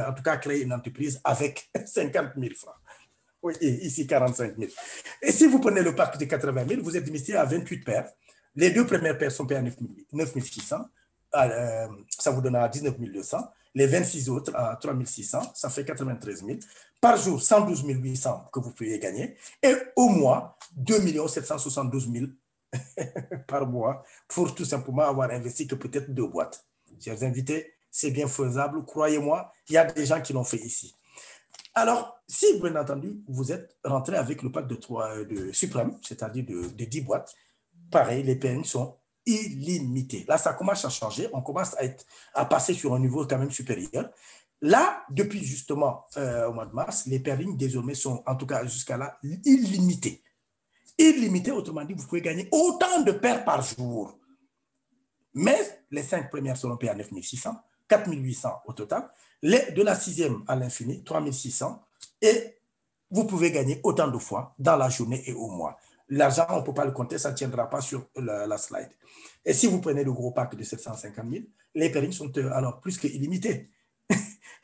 en tout cas créer une entreprise avec 50 000 francs. Oui, ici 45 000. Et si vous prenez le pack de 80 000, vous êtes limité à 28 paires. Les 2 premières paires sont payées à 9 600. Ça vous donnera 19 200. Les 26 autres à 3 600. Ça fait 93 000. Par jour, 112 800 que vous pouvez gagner. Et au mois, 2 772 000 par mois pour tout simplement avoir investi que peut-être 2 boîtes. Chers invités, c'est bien faisable, croyez-moi, il y a des gens qui l'ont fait ici. Alors, si bien entendu, vous êtes rentré avec le pack de Suprême, c'est-à-dire de 10 boîtes, pareil, les pairings sont illimités. Là, ça commence à changer, on commence à passer sur un niveau quand même supérieur. Là, depuis justement au mois de mars, les pairings désormais sont, en tout cas jusqu'à là, illimités. Illimités, autrement dit, vous pouvez gagner autant de paires par jour. Mais les 5 premières seront payées à 9 600. 4 800 au total, de la 6e à l'infini, 3 600, et vous pouvez gagner autant de fois dans la journée et au mois. L'argent, on ne peut pas le compter, ça ne tiendra pas sur la slide. Et si vous prenez le gros pack de 750 000, les pairings sont alors plus que illimités.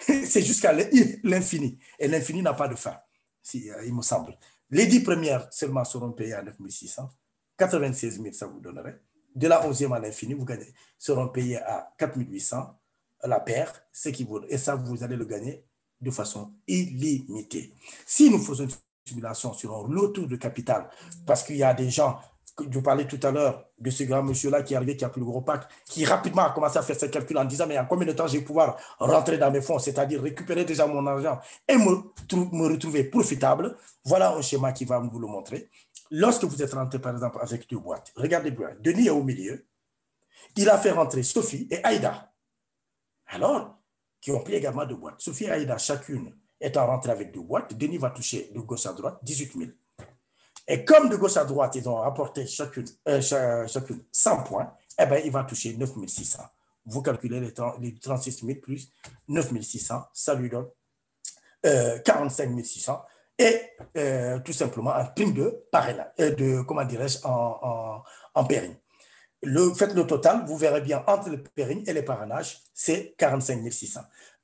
C'est jusqu'à l'infini, et l'infini n'a pas de fin, il me semble. Les 10 premières seulement seront payées à 9 600, 96 000 ça vous donnerait. De la 11e à l'infini, vous gagnez, seront payés à 4 800 la paire, et ça, vous allez le gagner de façon illimitée. Si nous faisons une simulation sur un retour de capital, parce qu'il y a des gens, je parlais tout à l'heure de ce grand monsieur-là qui est arrivé, qui a pris le gros pack, qui rapidement a commencé à faire ses calculs en disant, mais en combien de temps je vais pouvoir rentrer dans mes fonds, c'est-à-dire récupérer déjà mon argent et me retrouver profitable. Voilà un schéma qui va vous le montrer. Lorsque vous êtes rentré, par exemple, avec 2 boîtes, regardez bien, Denis est au milieu, il a fait rentrer Sophie et Aïda. Alors, qui ont pris également 2 boîtes. Sophie et Aïda, chacune étant rentrée avec 2 boîtes, Denis va toucher de gauche à droite 18 000. Et comme de gauche à droite, ils ont apporté chacune 100 points, eh bien, il va toucher 9 600. Vous calculez les 36 000 plus 9 600, ça lui donne 45 600. Et tout simplement un prime de parrainage, comment dirais-je, en pairing. Faites le total, vous verrez bien entre le pairing et les parrainages, c'est 45 600.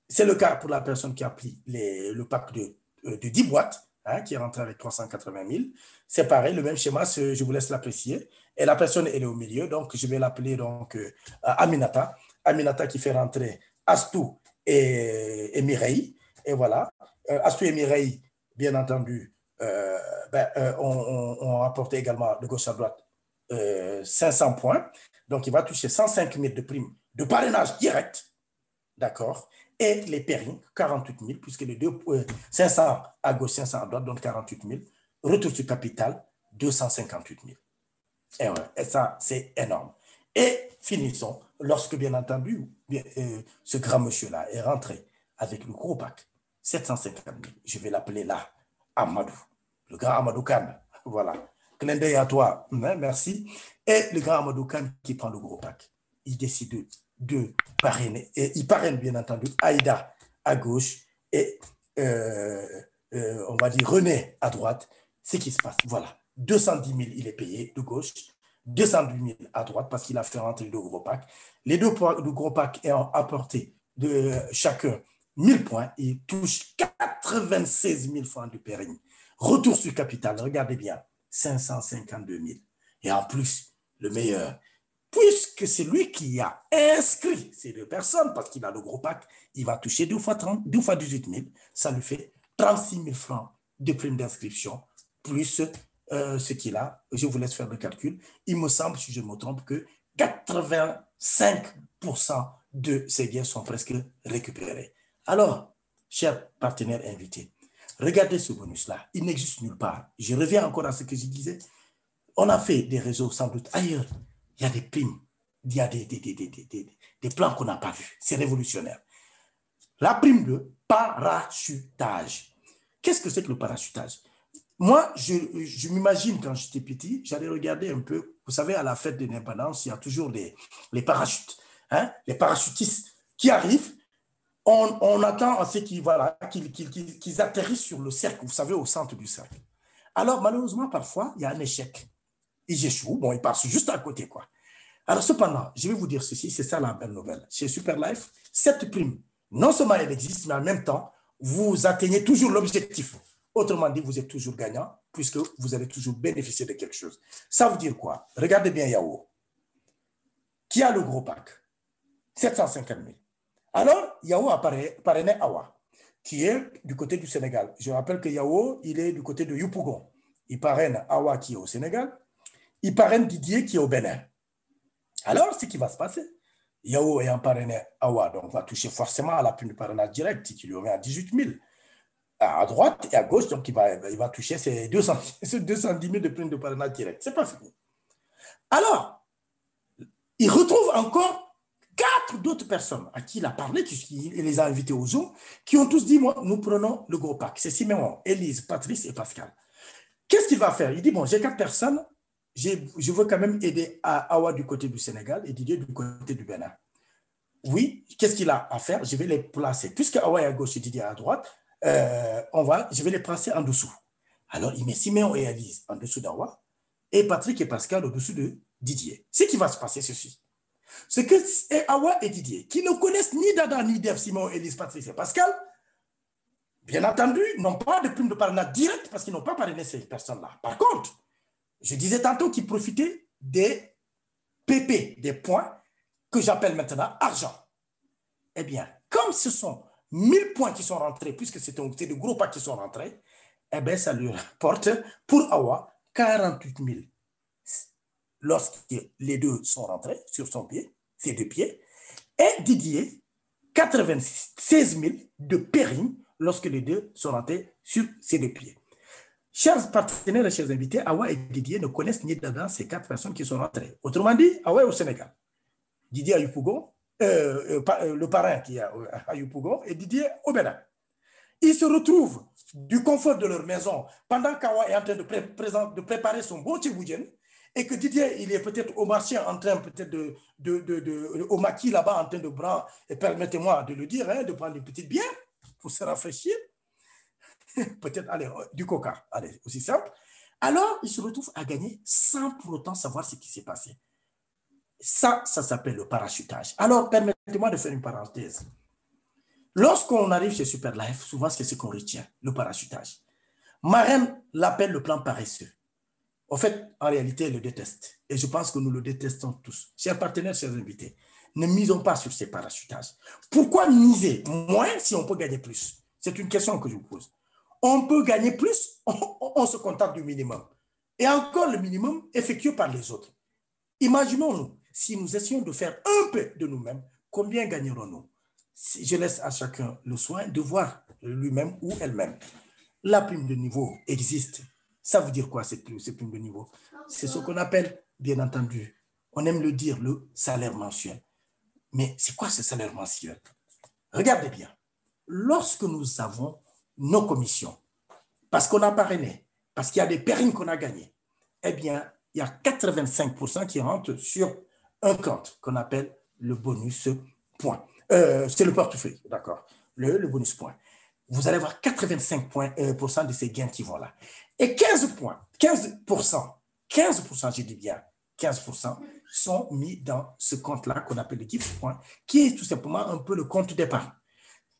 C'est le cas pour la personne qui a pris le pack de 10 boîtes, hein, qui est rentré avec 380 000. C'est pareil, le même schéma, je vous laisse l'apprécier. Et la personne, elle est au milieu, donc je vais l'appeler donc Aminata. Aminata qui fait rentrer Astou et Mireille. Et voilà, Astou et Mireille, bien entendu, ont apporté également de gauche à droite 500 points. Donc, il va toucher 105 000 de primes de parrainage direct. D'accord. Et les pairies, 48 000, puisque les deux, 500 à gauche, 500 à droite, donc 48 000. Retour sur capital, 258 000. Et, ouais, et ça, c'est énorme. Et finissons, lorsque, bien entendu, ce grand monsieur-là est rentré avec le gros pack, 750 000. Je vais l'appeler là, Amadou, le grand Amadou Khan. Voilà. Clin d'œil à toi, merci. Et le grand Amadou Khan qui prend le gros pack. Il décide de parrainer. Et il parraine, bien entendu, Aïda à gauche et, on va dire, René à droite. C'est ce qui se passe. Voilà. 210 000, il est payé de gauche. 210 000 à droite parce qu'il a fait rentrer deux gros packs. Les deux gros packs ayant apporté de chacun 1000 points, il touche 96 000 francs de pairing. Retour sur capital, regardez bien, 552 000. Et en plus, le meilleur, puisque c'est lui qui a inscrit ces deux personnes, parce qu'il a le gros pack, il va toucher 2 fois 18 000. Ça lui fait 36 000 francs de prime d'inscription, plus ce qu'il a. Je vous laisse faire le calcul. Il me semble, si je me trompe, que 85% de ces biens sont presque récupérés. Alors, chers partenaires invités, regardez ce bonus-là. Il n'existe nulle part. Je reviens encore à ce que je disais. On a fait des réseaux sans doute ailleurs. Il y a des primes. Il y a des plans qu'on n'a pas vus. C'est révolutionnaire. La prime de parachutage. Qu'est-ce que c'est que le parachutage? Moi, je m'imagine quand j'étais petit, j'allais regarder un peu, vous savez, à la fête de l'indépendance, il y a toujours les parachutes, hein, les parachutistes qui arrivent. On attend à ce qu'ils atterrissent sur le cercle, vous savez, au centre du cercle. Alors, malheureusement, parfois, il y a un échec. Ils échouent, bon, ils passent juste à côté, quoi. Alors, cependant, je vais vous dire ceci, c'est ça la belle nouvelle. Chez Superlife, cette prime, non seulement elle existe, mais en même temps, vous atteignez toujours l'objectif. Autrement dit, vous êtes toujours gagnant, puisque vous allez toujours bénéficier de quelque chose. Ça veut dire quoi? Regardez bien Yao, qui a le gros pack, 750 000. Alors, Yao a parrainé Awa, qui est du côté du Sénégal. Je rappelle que Yao, il est du côté de Yopougon. Il parraine Awa, qui est au Sénégal. Il parraine Didier, qui est au Bénin. Alors, ce qui va se passer, Yao ayant parrainé Awa, donc va toucher forcément à la prime de parrainage direct, qui lui revient à 18 000. À droite et à gauche, donc il va toucher ces 210 000 de prime de parrainage direct. Ce n'est pas fini. Alors, il retrouve encore 4 d'autres personnes à qui il a parlé, il les a invités au Zoom, qui ont tous dit, moi, nous prenons le gros pack. C'est Siméon, Élise, Patrice et Pascal. Qu'est-ce qu'il va faire? Il dit, bon, j'ai 4 personnes, je veux quand même aider Awa du côté du Sénégal et Didier du côté du Bénin. Oui, qu'est-ce qu'il a à faire? Je vais les placer. Puisque Awa est à gauche et Didier à droite, je vais les placer en dessous. Alors, il met Siméon et Élise en dessous d'Awa et Patrick et Pascal au-dessous de Didier. Ce qui va se passer, ceci. C'est que Awa et Didier, qui ne connaissent ni Dada, ni Dev, Simon, Élise, Patrice et Pascal, bien entendu, n'ont pas de prime de parrainage direct parce qu'ils n'ont pas parrainé ces personnes-là. Par contre, je disais tantôt qu'ils profitaient des PP, des points que j'appelle maintenant argent. Eh bien, comme ce sont 1000 points qui sont rentrés, puisque c'est de gros packs qui sont rentrés, eh bien, ça lui rapporte pour Awa 48 000. Lorsque les deux sont rentrés sur son pied, ses deux pieds, et Didier, 96 000 de pairing lorsque les deux sont rentrés sur ses deux pieds. Chers partenaires et chers invités, Awa et Didier ne connaissent ni dedans ces 4 personnes qui sont rentrées. Autrement dit, Awa est au Sénégal, Didier à Yopougon, le parrain qui est à Yopougon et Didier au Bénin. Ils se retrouvent du confort de leur maison pendant qu'Awa est en train de préparer son beau tchiboujen et que Didier, il est peut-être au marché en train peut-être au maquis là-bas en train de prendre, et permettez-moi de le dire, hein, de prendre une petite bière pour se rafraîchir. Peut-être, allez, du coca, allez, aussi simple. Alors, ils se retrouvent à gagner sans pour autant savoir ce qui s'est passé. Ça s'appelle le parachutage. Alors, permettez-moi de faire une parenthèse. Lorsqu'on arrive chez Superlife, souvent, c'est ce qu'on retient, le parachutage. Marraine l'appelle le plan paresseux. En fait, en réalité, elle le déteste. Et je pense que nous le détestons tous. Chers partenaires, chers invités, ne misons pas sur ces parachutages. Pourquoi miser moins si on peut gagner plus? C'est une question que je vous pose. On peut gagner plus, on se contente du minimum. Et encore le minimum effectué par les autres. Imaginons-nous, si nous essayons de faire un peu de nous-mêmes, combien gagnerons-nous? Je laisse à chacun le soin de voir lui-même ou elle-même. La prime de niveau existe. Ça veut dire quoi, cette prime de niveau? C'est ce qu'on appelle, bien entendu, on aime le dire, le salaire mensuel. Mais c'est quoi ce salaire mensuel? Regardez bien. Lorsque nous avons nos commissions, parce qu'on a parrainé, parce qu'il y a des pérines qu'on a gagnées, eh bien, il y a 85% qui rentrent sur un compte qu'on appelle le bonus point. C'est le portefeuille, d'accord, le bonus point. Vous allez avoir 85% de ces gains qui vont là. Et 15%, je dis bien 15%, sont mis dans ce compte-là qu'on appelle le gift point, qui est tout simplement un peu le compte d'épargne.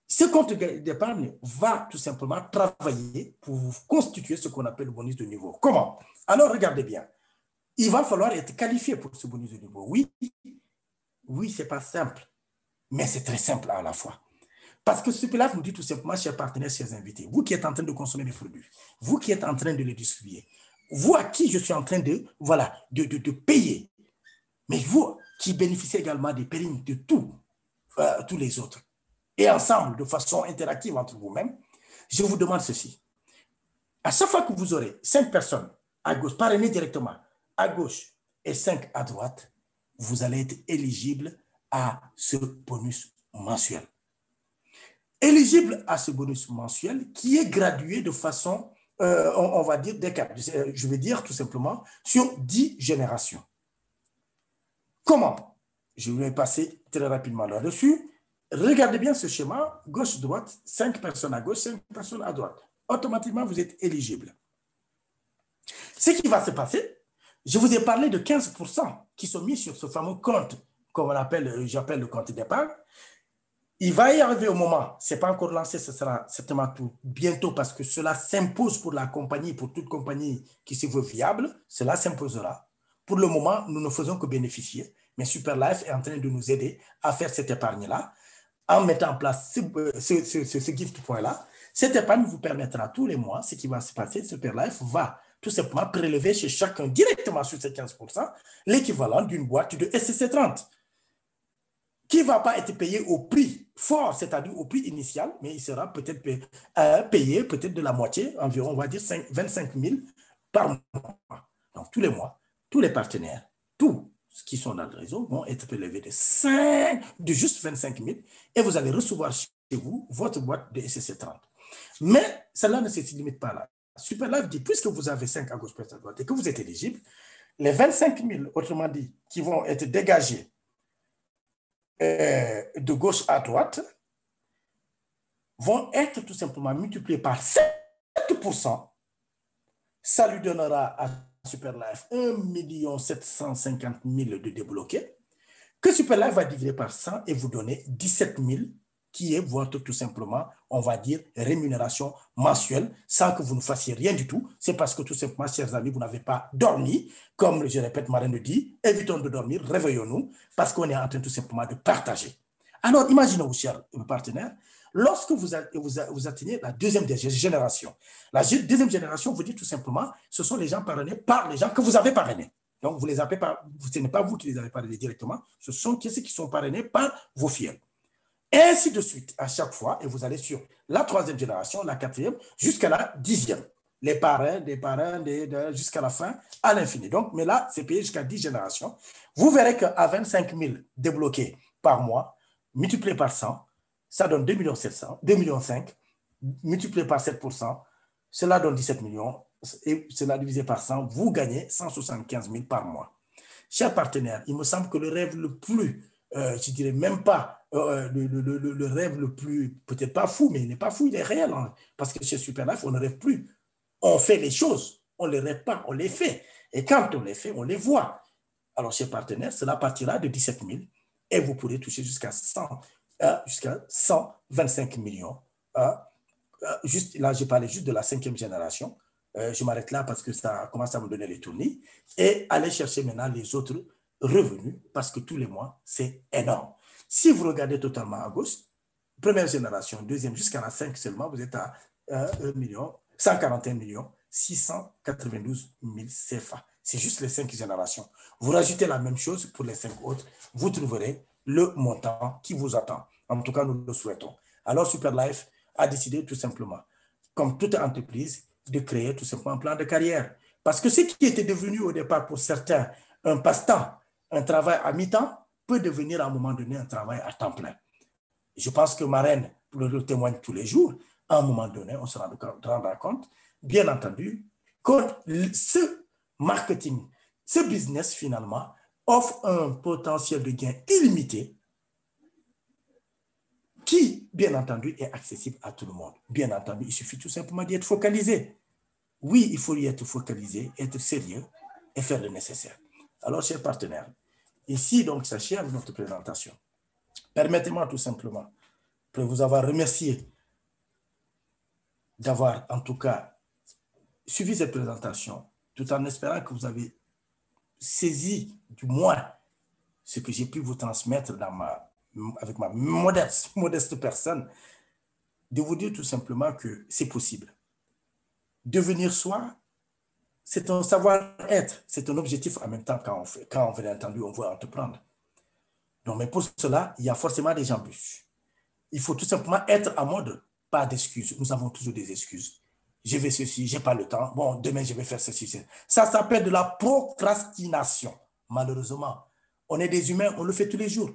Ce compte d'épargne va tout simplement travailler pour constituer ce qu'on appelle le bonus de niveau. Comment? Alors, regardez bien. Il va falloir être qualifié pour ce bonus de niveau. Oui, ce n'est pas simple, mais c'est très simple à la fois. Parce que Superlife nous dit tout simplement, chers partenaires, chers invités, vous qui êtes en train de consommer mes produits, vous qui êtes en train de les distribuer, vous à qui je suis en train de payer, mais vous qui bénéficiez également des périls de tous les autres, et ensemble, de façon interactive entre vous-mêmes, je vous demande ceci. À chaque fois que vous aurez 5 personnes à gauche, parrainées directement à gauche et 5 à droite, vous allez être éligible à ce bonus mensuel. Éligible à ce bonus mensuel qui est gradué de façon, on va dire, je vais dire tout simplement, sur 10 générations. Comment? Je vais passer très rapidement là-dessus. Regardez bien ce schéma, gauche-droite, 5 personnes à gauche, 5 personnes à droite. Automatiquement, vous êtes éligible. Ce qui va se passer, je vous ai parlé de 15% qui sont mis sur ce fameux compte, comme j'appelle le compte d'épargne. Il va y arriver au moment, ce n'est pas encore lancé, ce sera certainement tout bientôt parce que cela s'impose pour la compagnie, pour toute compagnie qui se veut viable, cela s'imposera. Pour le moment, nous ne faisons que bénéficier, mais Superlife est en train de nous aider à faire cette épargne-là en mettant en place ce gift point-là. Cette épargne vous permettra tous les mois, ce qui va se passer, Superlife va tout simplement prélever chez chacun directement sur ces 15% l'équivalent d'une boîte de SCC30 qui ne va pas être payé au prix fort, c'est-à-dire au prix initial, mais il sera peut-être payé peut-être de la moitié, environ, on va dire 25 000 par mois. Donc, tous les mois, tous les partenaires, tous ceux qui sont dans le réseau vont être prélevés de juste 25 000 et vous allez recevoir chez vous votre boîte de SCC30. Mais cela ne se limite pas là. Superlife dit, puisque vous avez 5 à gauche, 5 à droite et que vous êtes éligible, les 25 000, autrement dit, qui vont être dégagés de gauche à droite, vont être tout simplement multipliés par 7%. Ça lui donnera à Superlife 1 750 000 de débloqués, que Superlife va diviser par 100 et vous donner 17 000, qui est votre, tout simplement, on va dire, rémunération mensuelle, sans que vous ne fassiez rien du tout. C'est parce que, tout simplement, chers amis, vous n'avez pas dormi. Comme je répète, Marraine le dit, évitons de dormir, réveillons-nous, parce qu'on est en train, tout simplement, de partager. Alors, imaginez-vous, chers partenaires, lorsque vous atteignez la deuxième génération. La deuxième génération, vous dites tout simplement, ce sont les gens parrainés par les gens que vous avez parrainés. Donc, vous les appelez pas, ce n'est pas vous qui les avez parrainés directement, ce sont ceux qui sont parrainés par vos fidèles. Et ainsi de suite, à chaque fois, et vous allez sur la troisième génération, la quatrième, jusqu'à la 10e. Les parrains, jusqu'à la fin, à l'infini. Donc, mais là, c'est payé jusqu'à 10 générations. Vous verrez qu'à 25 000 débloqués par mois, multiplié par 100, ça donne 2 700 000, 2,5 millions, multiplié par 7%, cela donne 17 millions, et cela divisé par 100, vous gagnez 175 000 par mois. Chers partenaires, il me semble que le rêve le plus, je dirais même pas, le rêve le plus, peut-être pas fou, mais il n'est pas fou, il est réel. Hein, parce que chez Superlife, on ne rêve plus. On fait les choses, on ne les rêve pas, on les fait. Et quand on les fait, on les voit. Alors, chers partenaires, cela partira de 17 000 et vous pourrez toucher jusqu'à 125 millions juste, là, je parlais juste de la 5e génération. Je m'arrête là parce que ça commence à me donner les tournis. Et aller chercher maintenant les autres revenus parce que tous les mois, c'est énorme. Si vous regardez totalement à gauche, première génération, deuxième, jusqu'à la 5 seulement, vous êtes à 141 692 000 CFA. C'est juste les 5 générations. Vous rajoutez la même chose pour les 5 autres, vous trouverez le montant qui vous attend. En tout cas, nous le souhaitons. Alors, Superlife a décidé tout simplement, comme toute entreprise, de créer tout simplement un plan de carrière. Parce que ce qui était devenu au départ pour certains un passe-temps, un travail à mi-temps, peut devenir à un moment donné un travail à temps plein. Je pense que Marraine le témoigne tous les jours. À un moment donné, on se rendra compte, bien entendu, que ce marketing, ce business finalement, offre un potentiel de gain illimité qui, bien entendu, est accessible à tout le monde. Bien entendu, il suffit tout simplement d'y être focalisé. Oui, il faut y être focalisé, être sérieux et faire le nécessaire. Alors, chers partenaires, ici, donc, s'achève notre présentation. Permettez-moi tout simplement, après vous avoir remercié d'avoir, en tout cas, suivi cette présentation, tout en espérant que vous avez saisi, du moins, ce que j'ai pu vous transmettre avec ma modeste personne, de vous dire tout simplement que c'est possible. Devenir soi, c'est un savoir-être, c'est un objectif en même temps quand bien entendu, on veut entreprendre. Donc, mais pour cela, il y a forcément des embûches. Il faut tout simplement être en mode, pas d'excuses. Nous avons toujours des excuses. Je vais ceci, je n'ai pas le temps. Bon, demain, je vais faire ceci. Ça s'appelle de la procrastination. Malheureusement, on est des humains, on le fait tous les jours.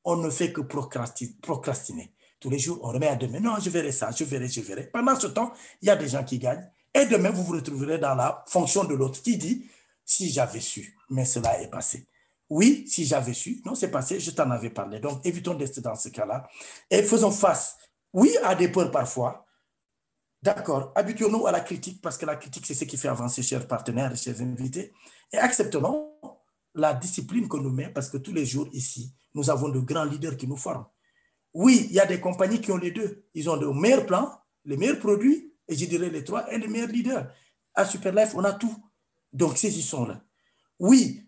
On ne fait que procrastiner. Tous les jours, on remet à demain. Non, je verrai ça, je verrai. Pendant ce temps, il y a des gens qui gagnent. Et demain, vous vous retrouverez dans la fonction de l'autre qui dit, si j'avais su, mais cela est passé. Oui, si j'avais su, non, c'est passé, je t'en avais parlé. Donc, évitons d'être dans ce cas-là. Et faisons face, oui, à des peurs parfois. D'accord, habituons-nous à la critique, parce que la critique, c'est ce qui fait avancer, chers partenaires et chers invités. Et acceptons la discipline qu'on nous met, parce que tous les jours ici, nous avons de grands leaders qui nous forment. Oui, il y a des compagnies qui ont les deux. Ils ont de meilleurs plans, les meilleurs produits, et je dirais les 3, et les meilleurs leaders. À Superlife, on a tout. Donc, saisissons-le. Oui,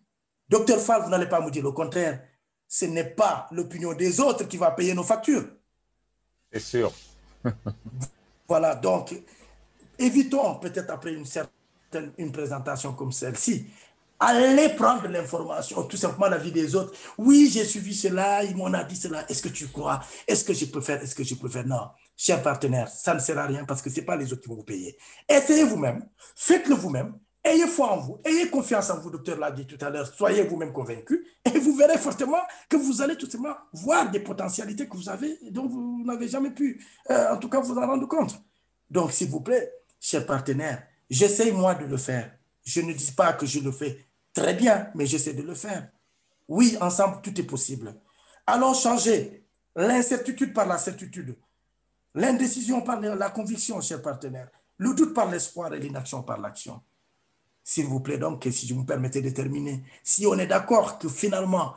Dr Fall, vous n'allez pas me dire le contraire. Ce n'est pas l'opinion des autres qui va payer nos factures. C'est sûr. Voilà, donc, évitons peut-être après une présentation comme celle-ci, allez prendre l'information, tout simplement la vie des autres. Oui, j'ai suivi cela, ils m'ont dit cela. Est-ce que tu crois? Est-ce que je peux faire? Est-ce que je peux faire? Non, chers partenaires, ça ne sert à rien parce que ce n'est pas les autres qui vont vous payer. Essayez vous-même, faites-le vous-même, ayez foi en vous, ayez confiance en vous, docteur l'a dit tout à l'heure, soyez vous-même convaincus et vous verrez fortement que vous allez tout simplement voir des potentialités que vous avez dont vous n'avez jamais pu, en tout cas, vous en rendre compte. Donc, s'il vous plaît, chers partenaires, j'essaye moi de le faire. Je ne dis pas que je le fais très bien, mais j'essaie de le faire. Oui, ensemble, tout est possible. Allons changer l'incertitude par la certitude, l'indécision par la conviction, chers partenaires, le doute par l'espoir et l'inaction par l'action. S'il vous plaît donc, si je me permettais de terminer, si on est d'accord que finalement,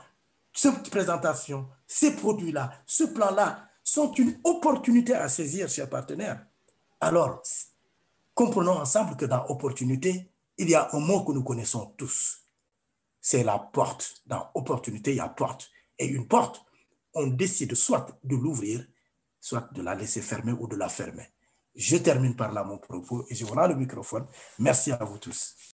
cette présentation, ces produits-là, ce plan-là sont une opportunité à saisir, chers partenaires, alors comprenons ensemble que dans opportunité, il y a un mot que nous connaissons tous. C'est la porte. Dans opportunité, il y a porte. Et une porte, on décide soit de l'ouvrir, soit de la laisser fermer ou de la fermer. Je termine par là mon propos et je vous rends le microphone. Merci à vous tous.